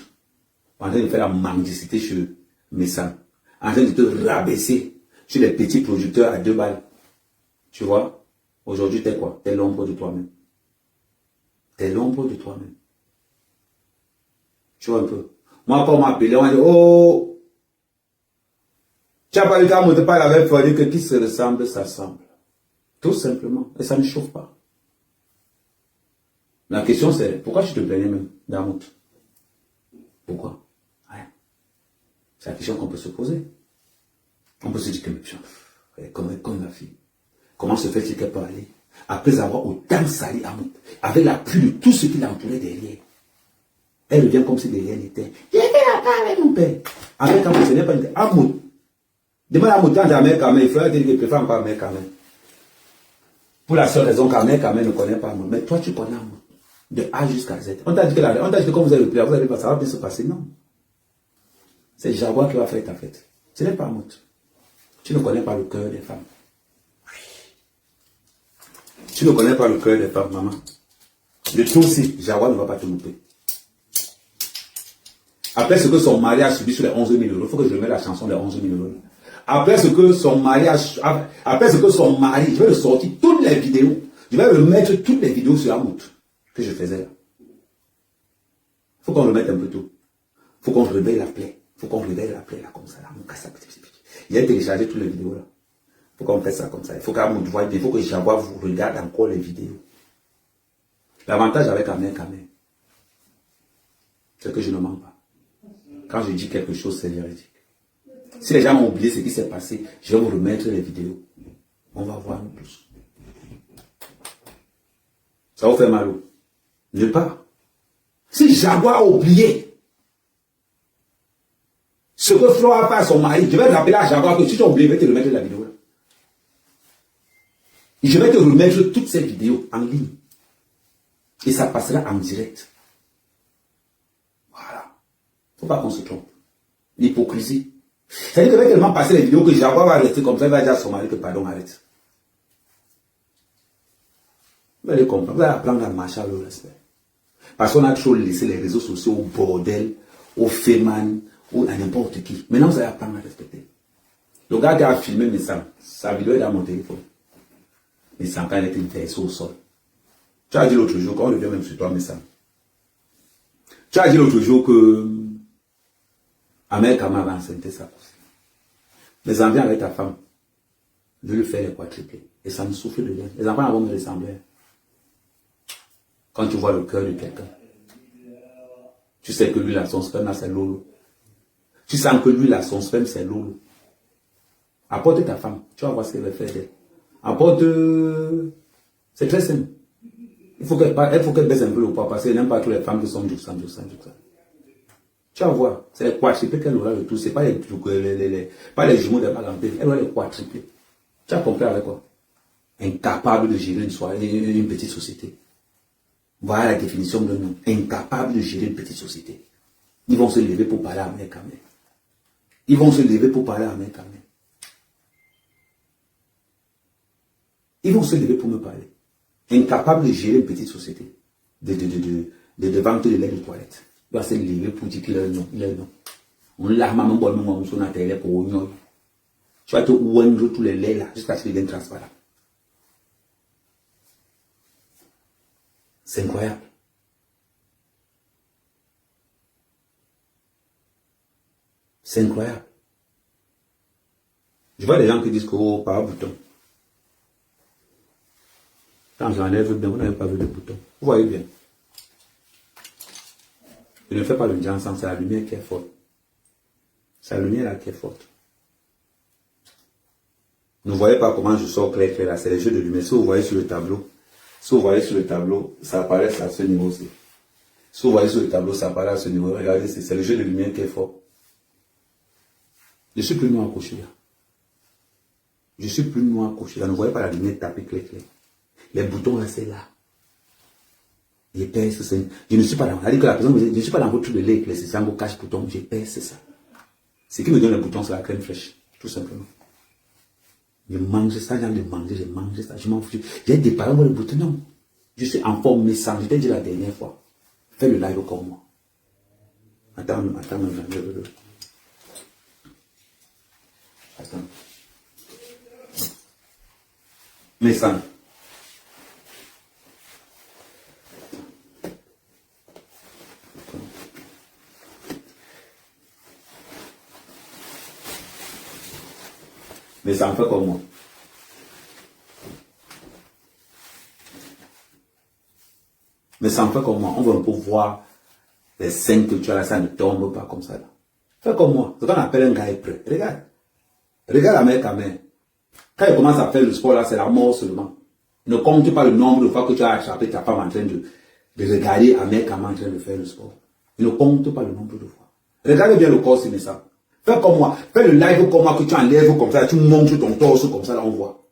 En train de faire la mendicité chez Messan. En train de te rabaisser sur les petits producteurs à 2 balles. Tu vois? Aujourd'hui, t'es quoi? T'es l'ombre de toi-même. T'es l'ombre de toi-même. Tu vois un peu? Moi, quand on m'a appelé, on m'a dit, oh, tu n'as pas eu le temps de parler avec Fleur de Lys, que qui se ressemble, s'assemble. Tout simplement. Et ça ne chauffe pas. La question c'est, pourquoi tu te plaignais même d'Amoud? Pourquoi? Ouais. C'est la question qu'on peut se poser. On peut se dire que, comme la fille. Comment se fait-il qu'elle peut aller, après avoir autant sali Amoud, avec la pluie de tout ce qui l'entourait derrière? Elle revient comme si de rien n'était. J'ai fait la part avec mon père. Avec Amoud, ce n'est pas une... Amoud. Demande à Amoud quand Amère Kamel, il faudrait dire qu'il préfère encore Amère Kamel. Pour la seule raison qu'Amère Kamel ne connaît pas Amoud. Mais toi, tu connais Amoud. De A jusqu'à Z. On t'a dit que quand vous allez le plaire, vous allez pas, ça va bien se passer. Non. C'est Jaguar qui va faire ta fête. Ce n'est pas Amoud. Tu ne connais pas le cœur des femmes. Tu ne connais pas le cœur des femmes, maman. Le tout aussi, Jaguar ne va pas te louper. Après ce que son mari a subi sur les 11 000 euros, il faut que je mette la chanson des 11 000 euros. Après ce que son mari, je vais le sortir toutes les vidéos. Je vais le mettre toutes les vidéos sur Amoud que je faisais là. faut qu'on remette un peu tout. Il faut qu'on réveille la plaie. Il faut qu'on réveille la plaie là comme ça. Là. Il a téléchargé toutes les vidéos là. Il faut qu'on fasse ça comme ça. Il faut qu'Amoud voie, il faut que Javois vous regarde encore les vidéos. L'avantage avec Amen Kamen, c'est que je ne mens pas. Quand je dis quelque chose, c'est véridique. Si les gens m'ont oublié ce qui s'est passé, je vais vous remettre les vidéos. On va voir nous tous. Ça vous fait mal où? Nulle part. Si Jaguar a oublié ce que Flo a fait à son mari, je vais rappeler à Jaguar que si tu as oublié, je vais te remettre la vidéo là. Et je vais te remettre toutes ces vidéos en ligne. Et ça passera en direct. Voilà. Il ne faut pas qu'on se trompe. L'hypocrisie. C'est-à-dire que je vais tellement passer les vidéos que Jaguar va rester comme ça, il va dire à son mari que pardon, arrête. Vous allez comprendre, vous allez apprendre à marcher avec le respect. Parce qu'on a toujours laissé les réseaux sociaux au bordel, au féman, ou à n'importe qui. Maintenant, vous allez apprendre à respecter. Le gars qui a filmé Messam, sa vidéo est dans mon téléphone. Messam, quand il était versé au sol. Tu as dit l'autre jour, quand on revient même sur toi, Messam. Tu as dit l'autre jour que Ahmed Kama va enceinter sa pousse. Les enfants avec ta femme, je lui fais les quadruplés. Et ça me souffle de rien. Les enfants vont me ressembler. Quand tu vois le cœur de quelqu'un, tu sais que lui, là, son sperme, c'est Lolo. Tu sens que lui, là, son sperme, c'est Lolo. Apporte ta femme, tu vas voir ce qu'elle va faire d'elle. Apporte. C'est très simple. Il faut qu'elle baisse un peu le poids parce qu'elle n'aime pas toutes les femmes qui sont du sang. Tu vas voir, c'est les quadruplés qu'elle aura le tout. Ce n'est pas les jumeaux de Maganté. Elle aura les quadruplés. Tu as compris avec quoi? Incapable de gérer une petite société. Voilà la définition de nom. Incapable de gérer une petite société. Ils vont se lever pour parler à Ahmed Kamen. Ils vont se lever pour parler à Ahmed Kamen. Ils vont se lever pour me parler. Incapable de gérer une petite société. De vente de lait de toilette. Ils vont se lever pour dire qu'il a un nom. Il a un nom. On l'a maman bonne sur la télé pour oignon. Tu vas te ouendre tous les laits là jusqu'à ce qu'ils deviennent transparents. C'est incroyable. C'est incroyable. Je vois des gens qui disent que oh, pas un bouton. Quand j'enlève bien, vous n'avez pas vu le bouton. Vous voyez bien. Je ne fais pas le dire ensemble, c'est la lumière qui est forte. C'est la lumière là qui est forte. Ne voyez pas comment je sors clair là, c'est les jeux de lumière. Si vous voyez sur le tableau, ça apparaît à ce niveau-ci. Si vous voyez sur le tableau, ça apparaît à ce niveau. Regardez, c'est le jeu de lumière qui est fort. Je suis plus noir couché là. Je suis plus noir couché là. Ne voyez pas la lumière taper clair. Les boutons là, c'est là. Je pèse, je ne suis pas dans. C'est-à-dire que la personne, je ne suis pas dans votre truc de lait éclairci, c'est un beau cache-bouton. Je pèse, c'est ça. Ce qui me donne les boutons, c'est la crème fraîche. Tout simplement. Je mange ça, j'ai envie de manger, je mange ça, je m'en fous. J'ai déparé le bouton, non. Je suis en forme, mais sans, je t'ai dit la dernière fois. Fais le live comme moi. Attends. Mais sans. Mais ça en fait comme moi. Mais ça en fait comme moi. On veut un peu voir les seins que tu as là, ça ne tombe pas comme ça. Là. Fais comme moi. C'est ce qu'on appelle un gars prêt. Regarde. Regarde la mère Kamen. Quand il commence à faire le sport là, c'est la mort seulement. Ne compte pas le nombre de fois que tu as attrapé ta femme en train de regarder la mère Kamen en train de faire le sport. Il ne compte pas le nombre de fois. Regarde bien le corps, c'est ça. Fais comme moi. Fais le live comme moi, que tu enlèves comme ça, tu montes ton torse comme ça, là on voit.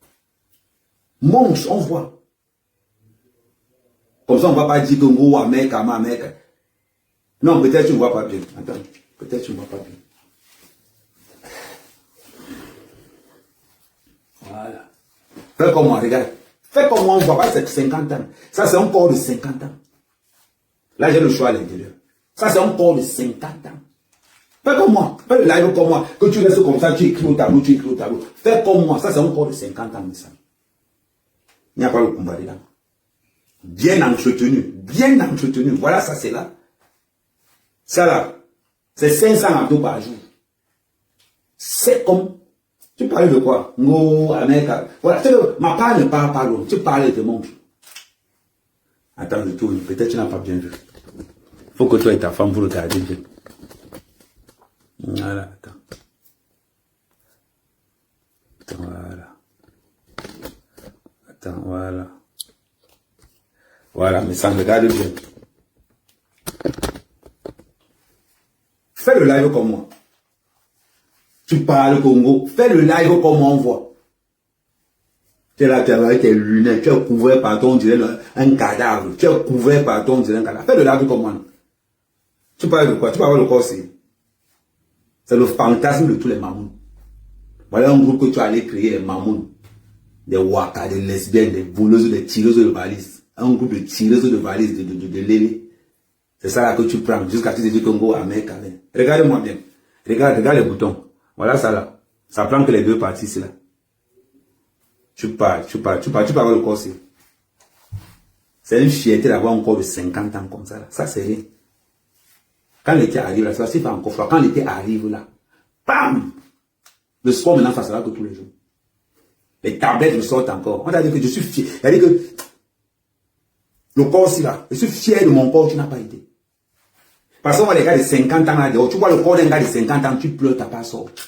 Monte, on voit. Comme ça, on ne va pas dire que gros, mec. Non, peut-être tu ne vois pas bien. Attends, peut-être tu ne vois pas bien. Voilà. Fais comme moi, regarde. Fais comme moi, on ne voit pas, c'est 50 ans. Ça, c'est un corps de 50 ans. Là, j'ai le choix à l'intérieur. Ça, c'est un corps de 50 ans. Fais comme moi, fais le live comme moi, que tu restes comme ça, tu écris au tableau. Fais comme moi, ça c'est un corps de 50 ans, ça. Il n'y a pas le combat là. Bien entretenu, voilà, ça c'est là. Ça là, c'est 500 abdos par jour. C'est comme... Tu parlais de quoi? No, Amérique. Voilà, ma part ne parle pas long. Tu parlais de monde. Attends, je tourne. Peut-être tu n'as pas bien vu. Il faut que toi et ta femme vous regardiez bien. Voilà, attends. Attends, voilà. Attends, voilà. Voilà, mais ça me regarde bien. Fais le live comme moi. Tu parles Congo, fais le live comme on voit. Tu es là, tu es avec tes lunettes, tu es couvert par ton dirait un cadavre. Tu es couvert par ton dirait un cadavre. Fais le live comme moi. Tu parles de quoi? Tu parles de quoi aussi? C'est le fantasme de tous les mamouns. Voilà un groupe que tu as allé créer, les mamouns. Des waka, des lesbiennes, des voleuses, des tireuses de valises. Un groupe de tireuses de valises, de lélé. C'est ça là que tu prends jusqu'à ce que tu dis Congo, Amérique. Regarde-moi bien. Regarde les boutons. Voilà ça là. Ça prend que les deux parties ici là. Tu parles le corps aussi. C'est une fierté d'avoir un corps de 50 ans comme ça là. Ça c'est rien. Quand l'été arrive là, ça c'est pas encore froid. Quand l'été arrive là, bam! Le sport maintenant ça sera que tous les jours. Les tablettes me sortent encore. On a dit que je suis fier. Il a dit que le corps aussi là, je suis fier de mon corps, tu n'as pas été. Parce qu'on voit les gars de 50 ans là dehors, tu vois le corps d'un gars de 50 ans, tu pleures, t'as pas sorti.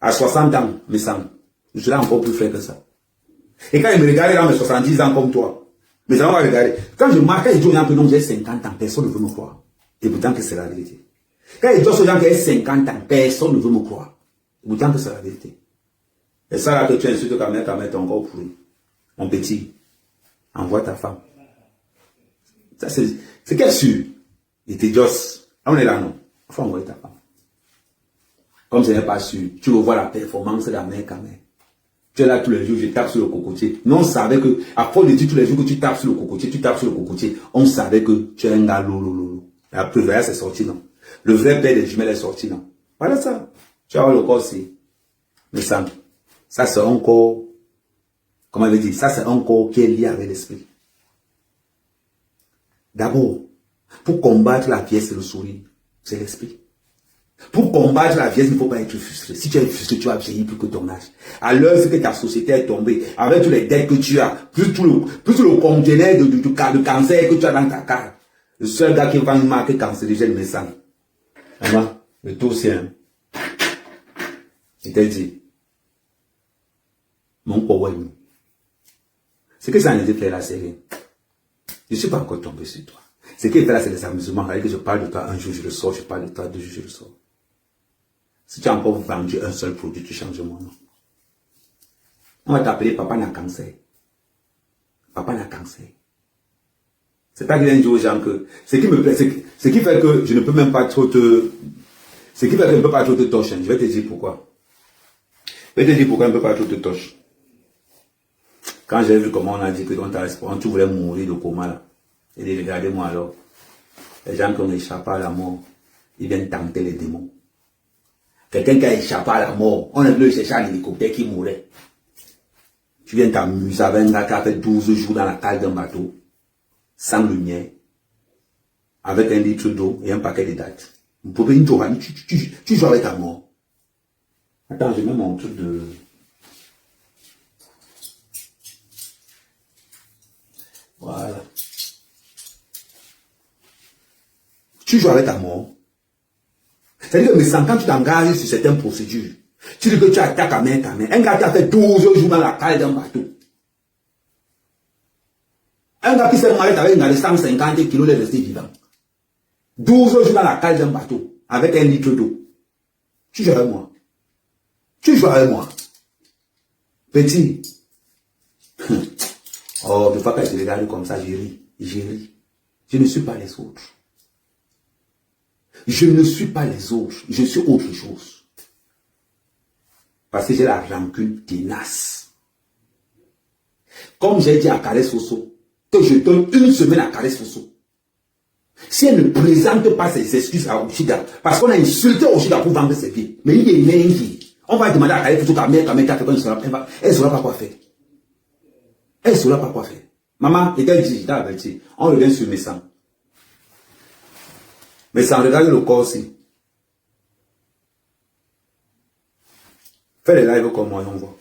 À 60 ans, me semble, je serai encore plus frais que ça. Et quand ils me regardent dans mes 70 ans comme toi, mais ça va regarder. Quand je marque, ils disent aux gens que non, j'ai 50 ans, personne ne veut me croire. Et pourtant que c'est la vérité. Quand ils disent aux gens que j'ai 50 ans, personne ne veut me croire. Et pourtant que c'est la vérité. Et ça là que tu insultes ta mère ton corps pourri. Mon petit, envoie ta femme. Ça c'est qu'elle sûr. Il était juste. On est là, non. Il faut envoyer ta femme. Comme ce n'est pas sûr, tu revois la performance de la mère quand même. Tu es là tous les jours, je tape sur le cocotier. Mais on savait que, à force de dire tous les jours que tu tapes sur le cocotier, on savait que tu es un gars lolo. La preuve, c'est sorti, non. Le vrai père des jumelles est sorti, non. Voilà ça. Tu vas voir le corps, c'est. Mais ça c'est un corps, comment on veut dire, ça c'est un corps qui est lié avec l'esprit. D'abord, pour combattre la vieillesse et le sourire, c'est l'esprit. Pour combattre la vieillesse, il ne faut pas être frustré. Si tu es frustré, tu vas vieillir plus que ton âge. À l'heure que ta société est tombée, avec tous les dettes que tu as, plus le conteneur de cancer que tu as dans ta carte, le seul gars qui va une marque cancérigène, mais ça. Vraiment, le taux c'est un. Il t'a dit, mon pauvre ami, ce que ça ne fait là, c'est rien. Je ne suis pas encore tombé sur toi. Ce qui est fait là, c'est les amusements. Que je parle de toi, un jour je le sors, je parle de toi, 2 jours je le sors. Si tu as encore vendu un seul produit, tu changes mon nom. On va t'appeler Papa n'a cancer. Papa n'a cancer. C'est pas que je viens dire aux gens que ce qui me plaît, ce qui fait que je ne peux même pas trop te. Ce qui fait que je ne peux pas trop te toucher. Je vais te dire pourquoi. Je vais te dire pourquoi je ne peux pas trop te toucher. Quand j'ai vu comment on a dit que dans ta restaurant, tu voulais mourir de coma là. Et de regarder moi alors. Les gens qui ont échappé à la mort, ils viennent tenter les démons. Quelqu'un qui a échappé à la mort, on a vu chercher un hélicoptère qui mourait. Tu viens t'amuser avec un gars qui a fait 12 jours dans la cale d'un bateau, sans lumière, avec 1 litre d'eau et un paquet de dates. Tu joues avec ta mort. Attends, je mets mon truc de... Voilà. Tu joues avec ta mort. C'est-à-dire que quand tu t'engages sur certaines procédures, tu dis que tu attaques à main. Un gars qui a fait 12 jours dans la cale d'un bateau. Un gars qui s'est marié avec une gars de 150 kilos, il est resté vivant. 12 jours dans la cale d'un bateau, avec 1 litre d'eau. Tu joues avec moi. Tu joues avec moi. Petit. Oh, de fois quand je te regarde comme ça, j'ai ri. Je ne suis pas les autres. Je ne suis pas les autres. Je suis autre chose. Parce que j'ai la rancune tenace. Comme j'ai dit à Caresse Fosso, que je donne 1 semaine à Caresse Fosso. Si elle ne présente pas ses excuses à Oshida, parce qu'on a insulté Oshida pour vendre ses pieds, mais il est né. On va demander à Caresse Fosso qu'elle ne saura pas quoi faire. Elle ne saura pas quoi faire. Maman, et elle dit, on revient sur mes sangs. Mais sans regarder le corps aussi. Fais les lives comme moi, on voit.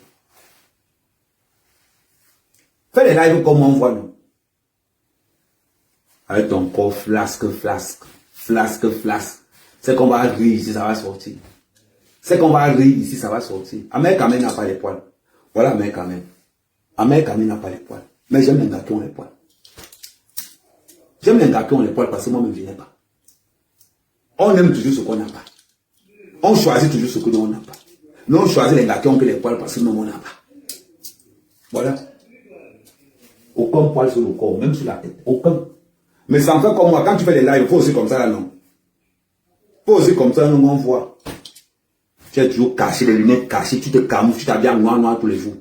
Fais les lives comme on voit, nous. Avec ton corps flasque. C'est qu'on va rire ici, ça va sortir. C'est qu'on va rire ici, ça va sortir. Amel Kamel n'a pas les poils. Voilà Amel Kamel. Amel Kamel n'a pas les poils. Mais j'aime les gars qui ont les poils. J'aime les gars qui ont les poils parce que moi-même, je n'ai pas. On aime toujours ce qu'on n'a pas. On choisit toujours ce que l'on n'a pas. Nous, on choisit les gars qui ont que les poils parce que nous, on n'a pas. Voilà. Aucun poil sur le corps, même sur la tête. Aucun. Mais sans faire comme moi, quand tu fais des lives, il faut aussi comme ça là, non. Il faut aussi comme ça, nous, on voit. Tu es toujours caché, les lunettes cachées, tu te camoufles, tu t'habilles en noir tous les jours.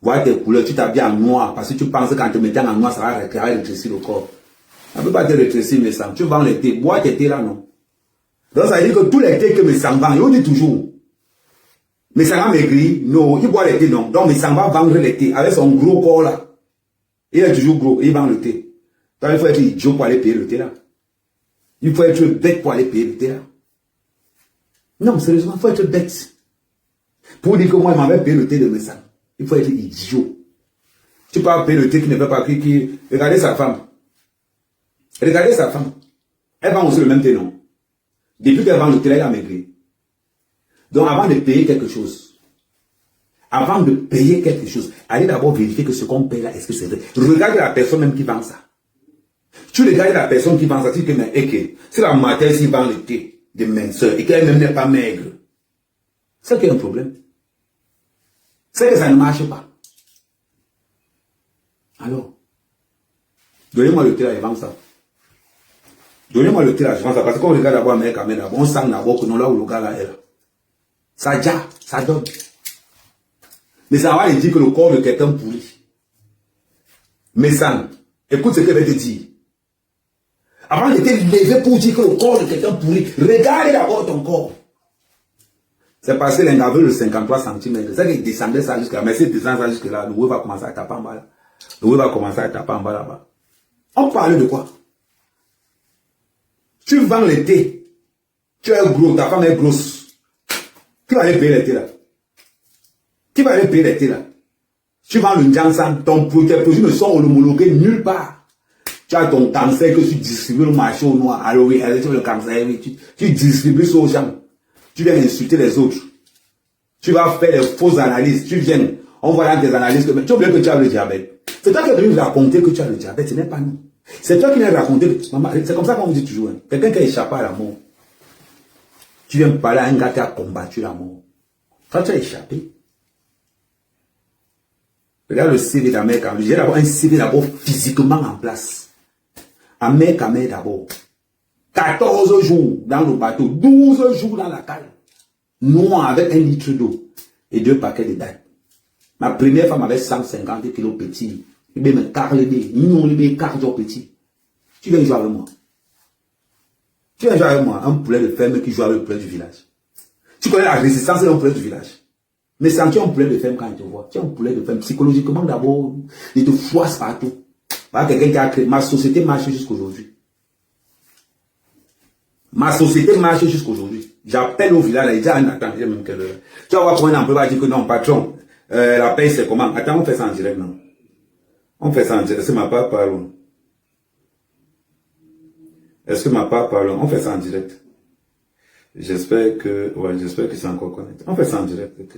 Voilà tes couleurs, tu t'habilles en noir parce que tu penses que quand tu te mets en noir, ça va rétrécir le corps. Ça ne peut pas te rétrécir, mais ça. Tu vends les thés. Bois tes thés là, non. Donc ça veut dire que tous les thés que mes sangs vendent, ils dit toujours. Mais ça va maigrir, non, il boit les thés, non. Donc mes sangs va vendre les thés avec son gros corps là. Il est toujours gros, il vend le thé. Donc il faut être idiot pour aller payer le thé là. Il faut être bête pour aller payer le thé là. Non, sérieusement, il faut être bête. Pour dire que moi, je m'avais payé le thé de mes sangs. Il faut être idiot. Tu peux payer le thé qui ne peut pas qui... Regardez sa femme. Regardez sa femme. Elle vend aussi le même thé, non? Depuis qu'elle vend le thé, elle a maigri. Donc, avant de payer quelque chose, allez d'abord vérifier que ce qu'on paye là, est-ce que c'est vrai? Regarde la personne même qui vend ça. Tu regardes la personne qui vend ça, tu dis que, mais, ok, si la matin, s'il vend le thé de minceur et qu'elle même n'est pas maigre, c'est qu'il y a un problème. C'est que ça ne marche pas. Alors, donnez-moi le thé là, je vends ça. Donnez-moi le thé là, je vends ça. Parce qu'on regarde d'abord Amel Kamel d'abord, on sent d'abord que non là où le gars là est là. Ça déjà, ça donne. Mais ça va lui dire que le corps de quelqu'un pourri. Mais ça, écoute ce qu'elle va te dire. Avant de te lever pour dire que le corps de quelqu'un pourri, regarde d'abord ton corps. C'est parce que l'engagement de 53 cm, c'est qu'il descendait ça jusqu'à, mais s'il descend ça jusque là, le haut va commencer à taper en bas là. Le haut va commencer à taper en bas là-bas. On parle de quoi? Tu vends les thés. Tu es gros, ta femme est grosse. Qui va aller payer les thés là? Qui va aller payer les thés là? Tu vends le Jansan, tes produits ne sont homologués nulle part. Tu as ton cancer que tu distribues le marché au noir. Alors oui, tu veux le cancer, oui, tu distribues ça aux gens. Tu viens insulter les autres. Tu vas faire des fausses analyses. Tu viens, on voit dans tes analyses que tu oublies que tu as le diabète. C'est toi qui es venu raconter que tu as le diabète, ce n'est pas nous. C'est toi qui viens raconter. C'est comme ça qu'on vous dit toujours. Hein. Quelqu'un qui a échappé à la mort. Tu viens parler à un gars qui a combattu la mort. Toi, tu as échappé. Regarde le CV d'Amel Kamel. J'ai d'abord un CV d'abord physiquement en place. Amel Kamel d'abord. 14 jours dans le bateau, 12 jours dans la cale. Noir avec 1 litre d'eau et 2 paquets de dattes. Ma première femme avait 150 kilos petit. Il me carre les cardio petit. Tu viens jouer avec moi. Tu viens jouer avec moi, un poulet de ferme qui joue avec le poulet du village. Tu connais la résistance d'un poulet du village. Mais sans tu es un poulet de ferme quand il te voit. Tu es un poulet de ferme. Psychologiquement d'abord, il te froisse partout. Voilà quelqu'un qui a créé. Ma société marche jusqu'aujourd'hui. Ma société marche jusqu'aujourd'hui. J'appelle au village, il dit, attends, j'ai même quelle heure. Tu vas voir comment un employé va dire que non, patron, la paye c'est comment? Attends, on fait ça en direct, non? On fait ça en direct. Est-ce que ma part parle? Est-ce que ma part parle? On fait ça en direct. J'espère que, ouais, j'espère que c'est encore connecté. On fait ça en direct, ok.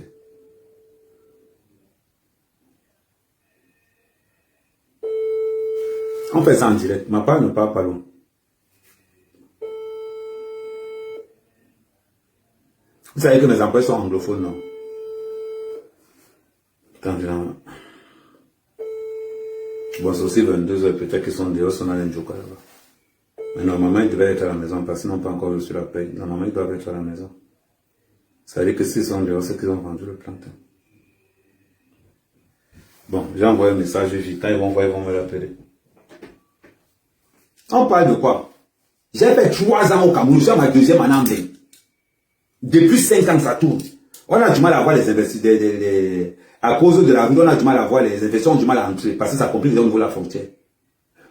On fait ça en direct. Ma part ne parle pas long. Vous savez que mes employés sont anglophones, non? Attends, bon, c'est aussi 22h, peut-être qu'ils sont dehors, sont dans un joker là-bas. Mais normalement, ils devaient être à la maison parce qu'ils n'ont pas encore reçu la paye. Normalement, ils doivent être à la maison. Ça veut dire que s'ils sont dehors, c'est qu'ils ont vendu le plantain. Bon, j'ai envoyé un message, quand ils vont voir, ils vont me l'appeler. On parle de quoi? J'ai fait 3 ans au Cameroun, je suis à ma 2e année en bain. Depuis 5 ans, ça tourne. On a du mal à voir les investisseurs. À cause de la route, on a du mal à voir les investisseurs, on a du mal à entrer parce que ça complique au niveau de la frontière.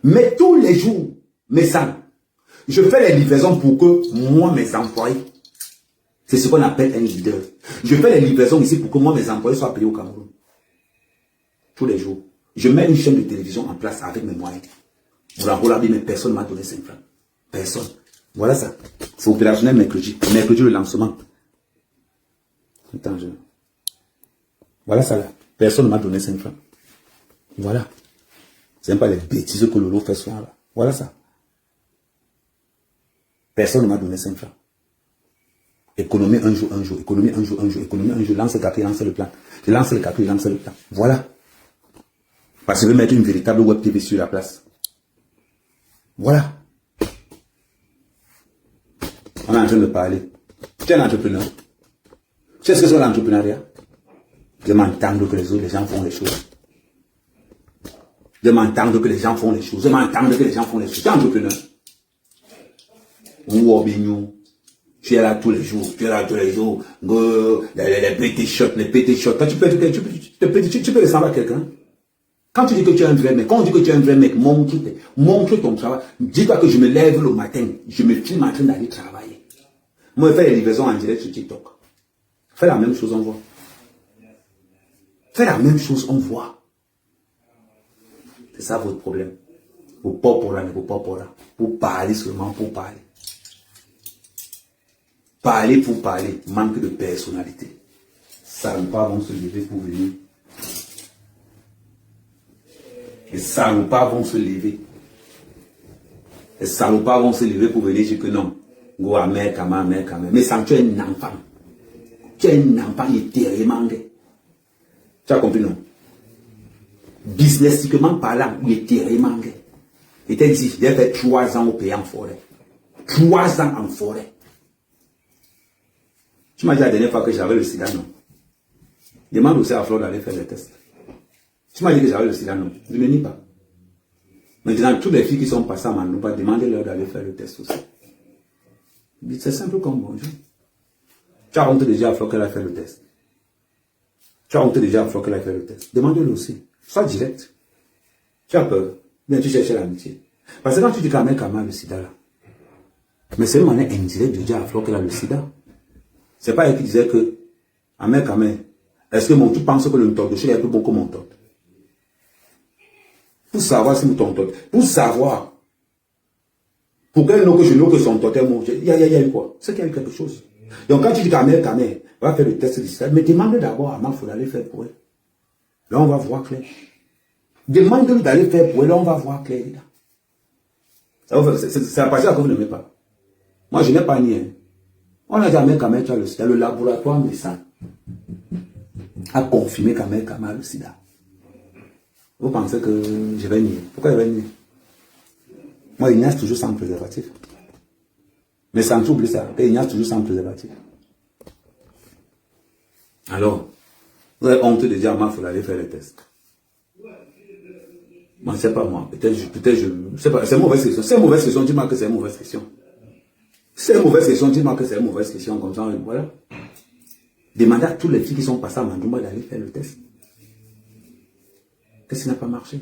Mais tous les jours, mes sangs, Je fais les livraisons pour que moi, mes employés, c'est ce qu'on appelle un leader. Je fais les livraisons ici pour que moi, mes employés soient payés au Cameroun. Tous les jours. Je mets une chaîne de télévision en place avec mes moyens. Vous la regardez, mais personne ne m'a donné 5 francs. Personne. Voilà ça. C'est opérationnel mercredi. Mercredi, le lancement. Attends, voilà ça là. Personne ne m'a donné 5 francs. Voilà. C'est même pas les bêtises que Lolo fait soir là. Voilà ça. Personne ne m'a donné 5 francs. Économie un jour, économie un jour, économie un jour, lance le café, lance le plan. Je lance le café, lance le plan. Voilà. Parce que je vais mettre une véritable web TV sur la place. Voilà. On est en train de parler. Tu es un entrepreneur. Tu sais ce que c'est l'entrepreneuriat? Je m'entends que les gens font les choses. Je m'entends que les gens font les choses. Je m'entends que les gens font les choses. Tu es entrepreneur. Tu es là tous les jours. Tu es là tous les jours. Les petits shots, les petits shots. Quand tu peux ressembler à quelqu'un. Quand tu dis que tu es un vrai mec, quand on dit que tu es un vrai mec, montre ton travail. Dis-toi que je me lève le matin, je me filme en train d'aller travailler. Moi, je fais les livraisons en direct sur TikTok. Fais la même chose, on voit. Fais la même chose, on voit. C'est ça votre problème. Vous pas pour là, vous pas pour là. Pour parler seulement, pour parler. Parler pour parler, manque de personnalité. Salopards vont se lever pour venir. Les salopards vont se lever. Les salopards vont se lever pour venir dire que non. Go à mère, kama. Mais sans tu es un enfant. Tu es un enfant éternellement. Tu as compris, non? Businessiquement parlant, éternellement. Il t'a dit, j'ai fait 3 ans au pays en forêt. 3 ans en forêt. Tu m'as dit la dernière fois que j'avais le sida, non? Demande aussi à Flore d'aller faire le test. Tu m'as dit que j'avais le sida, non? Je ne nie pas. Maintenant, toutes les filles qui sont passées à Manouba, demandez-leur d'aller faire le test aussi. C'est simple comme bonjour. Tu as honte déjà à Flore qu'elle a fait le test. Tu as honte déjà à Flore qu'elle a fait le test. Demande-le aussi. Sois direct. Tu as peur. Bien, tu cherches l'amitié. Parce que quand tu dis qu'Amel Kama a le sida, là, mais c'est une manière indirecte de dire à Flore qu'elle a le sida. C'est pas elle qui disait que, Amel Kama, est-ce que tu penses que le Ntordoché est plus beau que mon tot? Pour savoir si ton tot, pour savoir, pour qu'elle n'ait que je n'ai que son tot, il y a eu quoi? C'est qu'il y a eu quelque chose. Donc quand tu dis qu'Amel Kama va faire le test d'Israël, mais demande d'abord à Mafou d'aller faire pour elle. Là, on va voir clair. Demande-lui d'aller faire pour elle, là, on va voir clair. C'est la partie que vous n'aimez pas. Moi, je n'ai pas nié. On a dit à Amel Kama, tu as le sida. Le laboratoire Messan a confirmé qu'Amel Kama a le sida. Vous pensez que je vais nier? Pourquoi je vais nier? Moi, il nage toujours sans préservatif. Mais sans oublier ça, il nage toujours sans préservatif. Alors, vous avez honte de dire à moi, il faut aller faire les tests. Moi, c'est pas moi. Peut-être je sais pas. C'est une mauvaise question. C'est une mauvaise question. Dis-moi que c'est une mauvaise question. C'est une mauvaise question. Dis-moi que c'est une mauvaise question. Comme ça, voilà. Demandez à toutes les filles qui sont passées à Mandoumba d'aller faire le test. Qu'est-ce qui n'a pas marché?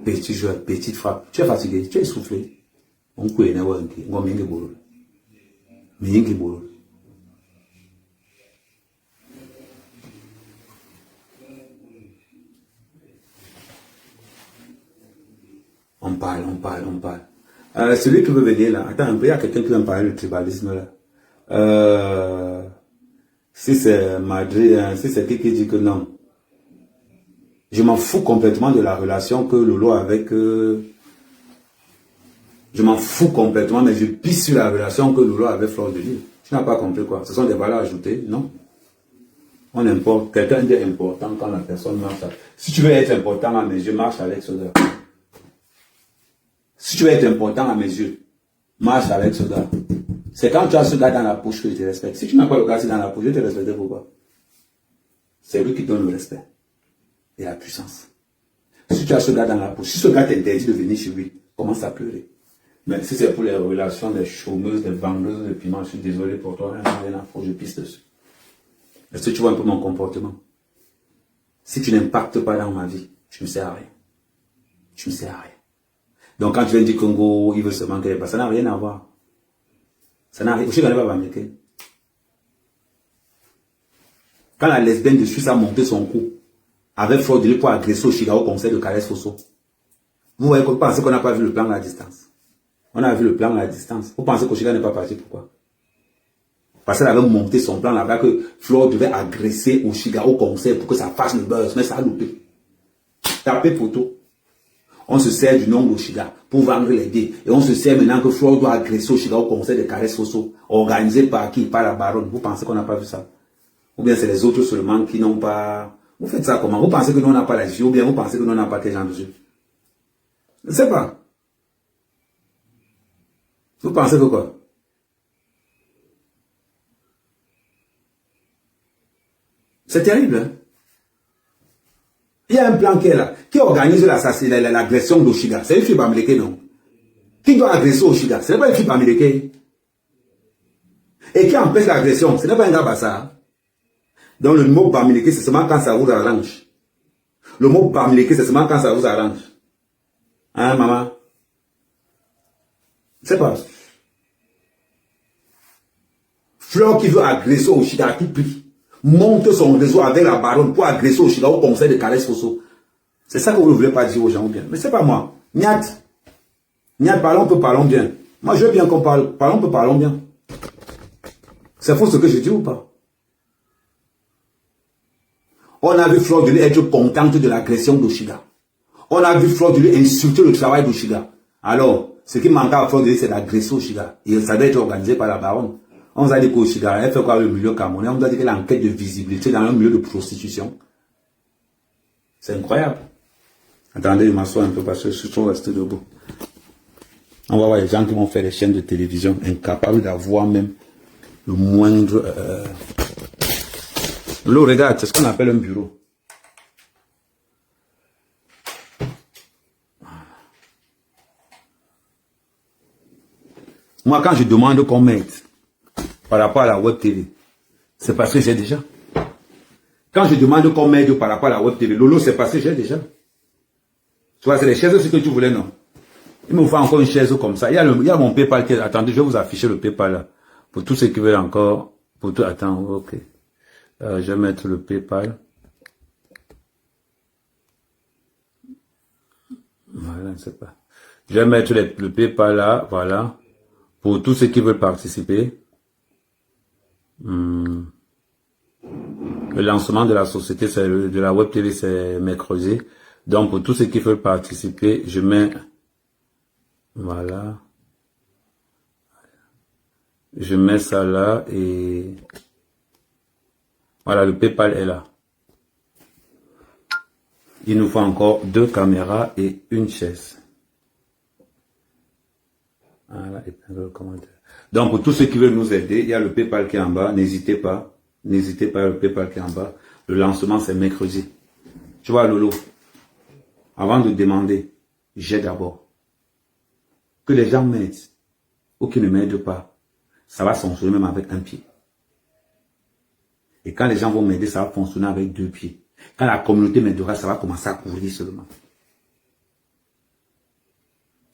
Petit joueur, petite frappe. Tu es fatigué, tu es essoufflé. On peut y avoir un qui. On va m'y bolo. M'y bolo. On parle. Celui qui veut venir là, attends un peu, il y a quelqu'un qui va me parler du tribalisme là. Si c'est Madrid, si c'est qui dit que non. Je m'en fous complètement de la relation que Lolo avec... je m'en fous complètement, mais je pisse sur la relation que Lolo avait Flore de Lille. Tu n'as pas compris quoi? Ce sont des valeurs ajoutées, non? On importe, quelqu'un dit important quand la personne marche. Si tu veux être important à mes yeux, marche avec ce gars. Si tu veux être important à mes yeux, marche avec ce gars. C'est quand tu as ce gars dans la poche que je te respecte. Si tu n'as pas le gars dans la poche, je te respecte pourquoi? C'est lui qui donne le respect et la puissance. Si tu as ce gars dans la poche, si ce gars t'interdit de venir chez lui, commence à pleurer. Mais si c'est pour les relations des chômeuses, des vendeuses de piment, je suis désolé pour toi, rien à foutre, je pisse dessus. Est-ce que tu vois un peu mon comportement? Si tu n'impactes pas dans ma vie, tu ne sers à rien. Tu ne sers à rien. Donc quand tu viens du Congo, il veut se manquer, ça n'a rien à voir. Ça n'a rien. Je ne connais pas américain. Quand la lesbienne de Suisse a monté son cou, avec frauduleux pour agresser au Chicago conseil de Carles Fosso, vous voyez, vous pensez qu'on n'a pas vu le plan à la distance. On a vu le plan à la distance. Vous pensez qu'au Chicago n'est pas parti, pourquoi? Parce qu'elle avait monté son plan là-bas que Flore devait agresser au Chicago conseil pour que ça fasse le buzz, mais ça a loupé. Tapez photo. On se sert du nom d'Oshiga pour vendre les dés. Et on se sert maintenant que Flore doit agresser au Chicago conseil de Carles Fosso, organisé par qui? Par la baronne. Vous pensez qu'on n'a pas vu ça? Ou bien c'est les autres seulement qui n'ont pas... Vous faites ça comment? Vous pensez que nous on n'a pas la yeux ou bien vous pensez que nous on n'a pas quel genre de yeux? Je ne sais pas. Vous pensez que quoi? C'est terrible, hein? Il y a un plan qui est là, qui organise l'agression d'Oshiga. C'est une fille américaine, non? Qui doit agresser Oshiga? Ce n'est pas une fille américaine. Et qui empêche l'agression? Ce n'est pas un gars bassa. Donc le mot bamileke, c'est seulement quand ça vous arrange. Le mot bamileke, c'est seulement quand ça vous arrange. Hein, maman? C'est pas. Flore qui veut agresser Oshiga à tout prix, monte son réseau avec la baronne pour agresser Oshiga au conseil de Carles Fosso. C'est ça que vous ne voulez pas dire aux gens bien. Mais c'est pas moi. Niat. Niat, parlons bien. Moi, je veux bien qu'on parle. Parlons bien. C'est faux ce que je dis ou pas? On a vu Flore de lui être contente de l'agression d'Oshiga. On a vu Flore de lui insulter le travail d'Oshiga. Alors, ce qui manque à Flore de lui, c'est d'agresser Oshiga. Et ça doit être organisé par la baronne. On nous a dit qu'Oshiga, elle fait quoi le milieu camerounais? On nous a dit qu'elle a une enquête de visibilité dans un milieu de prostitution. C'est incroyable. Attendez, je m'assois un peu parce que je suis trop resté debout. On va voir les gens qui vont faire des chaînes de télévision incapables d'avoir même le moindre... L'eau, regarde, c'est ce qu'on appelle un bureau. Moi, quand je demande qu'on m'aide par rapport à la web TV, c'est parce que j'ai déjà. Quand je demande qu'on m'aide par rapport à la web TV, Lolo, c'est parce que j'ai déjà. Tu vois, c'est les chaises aussi que tu voulais, non? Il me faut encore une chaise comme ça. Il y a mon PayPal qui est... Attendez, je vais vous afficher le PayPal là. Pour tous ceux qui veulent encore... Pour tout... Attends, ok. Je vais mettre le PayPal. Voilà, je ne sais pas. Je vais mettre le PayPal là, voilà. Pour tous ceux qui veulent participer. Le lancement de la société, de la web TV, c'est mercredi. Donc, pour tous ceux qui veulent participer, je mets... Voilà. Je mets ça là et... Voilà, le PayPal est là. Il nous faut encore 2 caméras et une chaise. Voilà, épingle le commentaire. Donc, pour tous ceux qui veulent nous aider, il y a le PayPal qui est en bas. N'hésitez pas. N'hésitez pas, le PayPal qui est en bas. Le lancement, c'est mercredi. Tu vois, Lolo, avant de demander, j'ai d'abord. Que les gens m'aident ou qu'ils ne m'aident pas, ça va fonctionner même avec un pied. Et quand les gens vont m'aider, ça va fonctionner avec 2 pieds. Quand la communauté m'aidera, ça va commencer à courir seulement.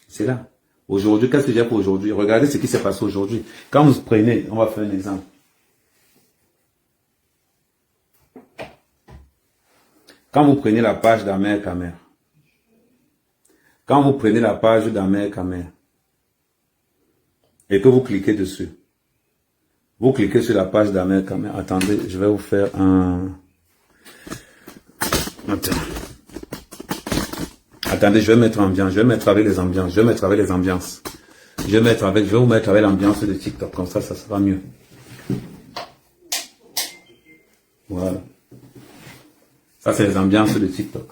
C'est là. Aujourd'hui, qu'est-ce que j'ai pour aujourd'hui? Regardez ce qui s'est passé aujourd'hui. Quand vous prenez, on va faire un exemple. Quand vous prenez la page d'Amer Kamer, quand vous prenez la page d'Amer Kamer et que vous cliquez dessus, vous cliquez sur la page d'Amer Kamer. Attendez, je vais vous faire un... Attendez, je vais mettre ambiance. Je vais mettre avec les ambiances. Je vais mettre avec les ambiances. Je vais vous mettre avec l'ambiance de TikTok. Comme ça, ça sera mieux. Voilà. Ça, c'est les ambiances de TikTok.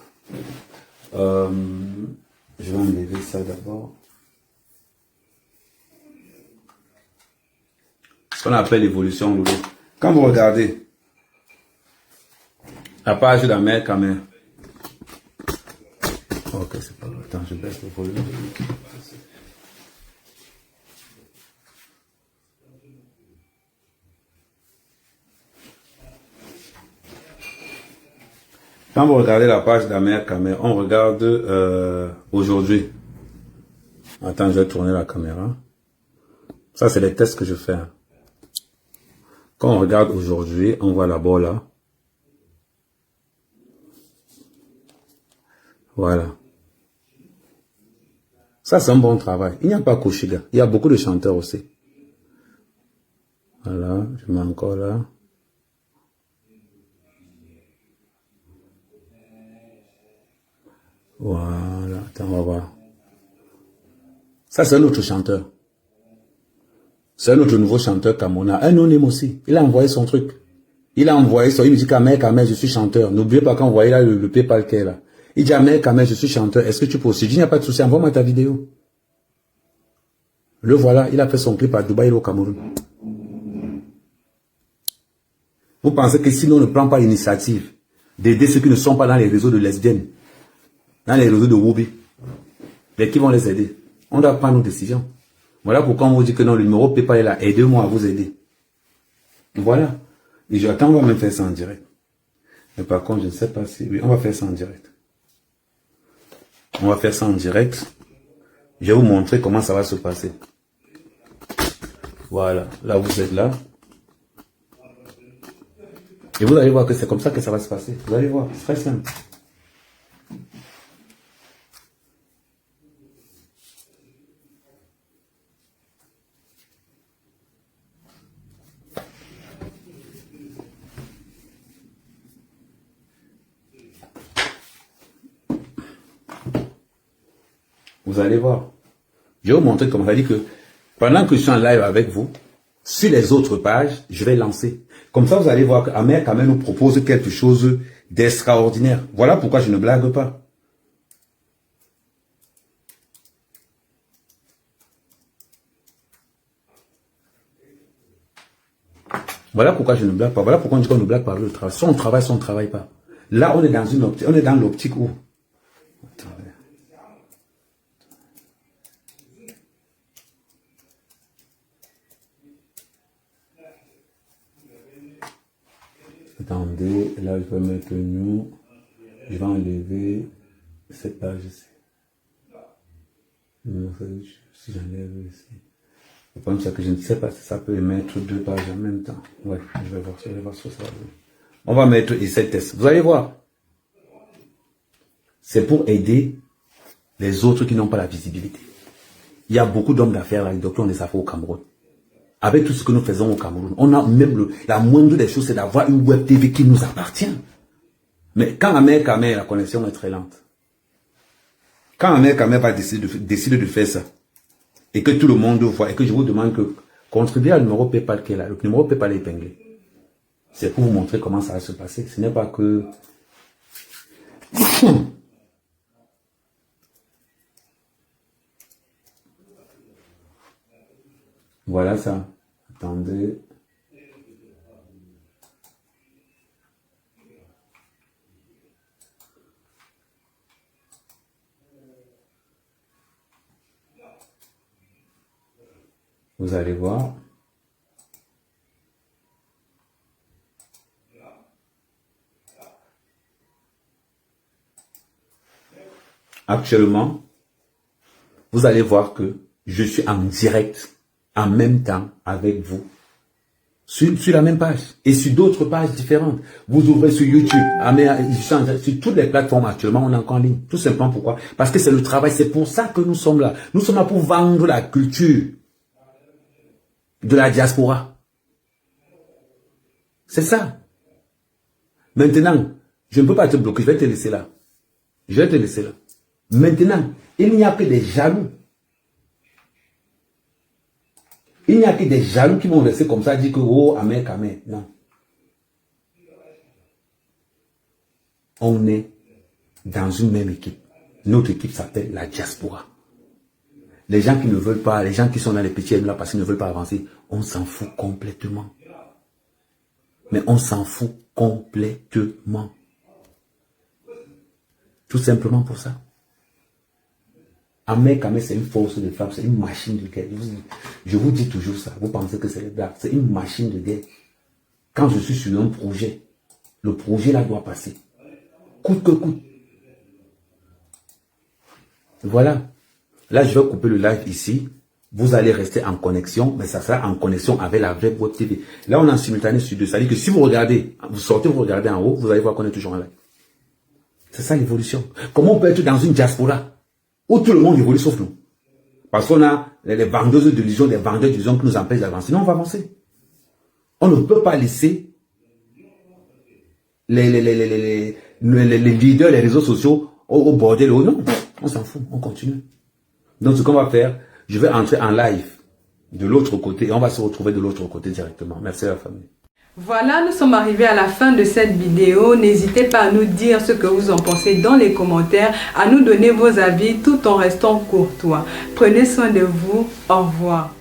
Je vais enlever ça d'abord. Ce qu'on appelle l'évolution, Loulou. Quand vous regardez la page d'Amer Kamer. Ok, c'est pas grave. Attends, je baisse le volume. Quand vous regardez la page d'Amer Kamer, on regarde aujourd'hui. Attends, je vais tourner la caméra. Ça, c'est les tests que je fais. Hein. Quand on regarde aujourd'hui, on voit d'abord là. Voilà. Ça, c'est un bon travail. Il n'y a pas Koshiga. Il y a beaucoup de chanteurs aussi. Voilà, je mets encore là. Voilà, attends, on va voir. Ça, c'est un autre chanteur. C'est un autre nouveau chanteur camerounais. Un anonyme aussi. Il a envoyé son truc. Il a envoyé son... Il me dit Kamel, je suis chanteur. N'oubliez pas qu'on voyait là le PayPal qui est là. Il dit Kamel, je suis chanteur. Est-ce que tu peux aussi? Je dis, il n'y a pas de souci. Envoie-moi ta vidéo. Le voilà. Il a fait son clip à Dubaï, au Cameroun. Vous pensez que si on ne prend pas l'initiative d'aider ceux qui ne sont pas dans les réseaux de lesbiennes, dans les réseaux de Woubi, mais qui vont les aider? On doit prendre nos décisions. Voilà pourquoi on vous dit que non, le numéro PayPal est là. Aidez-moi à vous aider. Voilà. Et j'attends, on va même faire ça en direct. Mais par contre, je ne sais pas si... Oui, on va faire ça en direct. On va faire ça en direct. Je vais vous montrer comment ça va se passer. Voilà. Là, vous êtes là. Et vous allez voir que c'est comme ça que ça va se passer. Vous allez voir. C'est très simple. Vous allez voir. Je vais vous montrer comment ça dit que pendant que je suis en live avec vous, sur les autres pages, je vais lancer. Comme ça, vous allez voir qu'Amer quand même nous propose quelque chose d'extraordinaire. Voilà pourquoi je ne blague pas. Voilà pourquoi je ne blague pas. Voilà pourquoi on dit qu'on ne blague pas le travail. Soit on ne travaille pas. Là, on est dans une optique, on est dans l'optique où... Attendez. Attendez, là je vais mettre nous, je vais enlever cette page ici. Si j'enlève ici. Le problème c'est que je ne sais pas si ça peut mettre deux pages en même temps. Ouais, je vais voir ce que ça va donner. On va mettre ici test. Vous allez voir. C'est pour aider les autres qui n'ont pas la visibilité. Il y a beaucoup d'hommes d'affaires là, les docteurs des affaires au Cameroun. Avec tout ce que nous faisons au Cameroun, on a même la moindre des choses, c'est d'avoir une web TV qui nous appartient. Mais quand Amer, la connexion est très lente. Quand Amer va décider de faire ça, et que tout le monde voit, et que je vous demande que contribuer au numéro PayPal qui est là, le numéro PayPal est épinglé. C'est pour vous montrer comment ça va se passer. Ce n'est pas que... Voilà ça. Attendez. Vous allez voir. Actuellement, vous allez voir que je suis en direct en même temps avec vous sur la même page et sur d'autres pages différentes. Vous ouvrez sur YouTube, sur toutes les plateformes actuellement, on est encore en ligne. Tout simplement pourquoi? Parce que c'est le travail, c'est pour ça que nous sommes là. Nous sommes là pour vendre la culture de la diaspora. C'est ça. Maintenant, je ne peux pas te bloquer, je vais te laisser là. Je vais te laisser là. Maintenant, il n'y a que des jaloux. Il n'y a que des jaloux qui vont rester comme ça, dire que, oh, Amer. Non. On est dans une même équipe. Notre équipe s'appelle la diaspora. Les gens qui ne veulent pas, les gens qui sont dans les petits là parce qu'ils ne veulent pas avancer, on s'en fout complètement. Mais on s'en fout complètement. Tout simplement pour ça. Amer, c'est une force de frappe, c'est une machine de guerre. Je vous dis toujours ça. Vous pensez que c'est les blagues. C'est une machine de guerre. Quand je suis sur un projet, le projet là doit passer. Coûte que coûte. Voilà. Là, je vais couper le live ici. Vous allez rester en connexion, mais ça sera en connexion avec la vraie Web TV. Là, on est en simultané sur deux. C'est-à-dire que si vous regardez, vous sortez, vous regardez en haut, vous allez voir qu'on est toujours en live. C'est ça l'évolution. Comment on peut être dans une diaspora où tout le monde évolue sauf nous? Parce qu'on a les vendeuses d'illusions, les vendeurs d'illusions qui nous empêchent d'avancer. Sinon, on va avancer. On ne peut pas laisser les leaders, les réseaux sociaux au bordel. Non, on s'en fout, on continue. Donc, ce qu'on va faire, je vais entrer en live de l'autre côté et on va se retrouver de l'autre côté directement. Merci à la famille. Voilà, nous sommes arrivés à la fin de cette vidéo. N'hésitez pas à nous dire ce que vous en pensez dans les commentaires, à nous donner vos avis tout en restant courtois. Prenez soin de vous. Au revoir.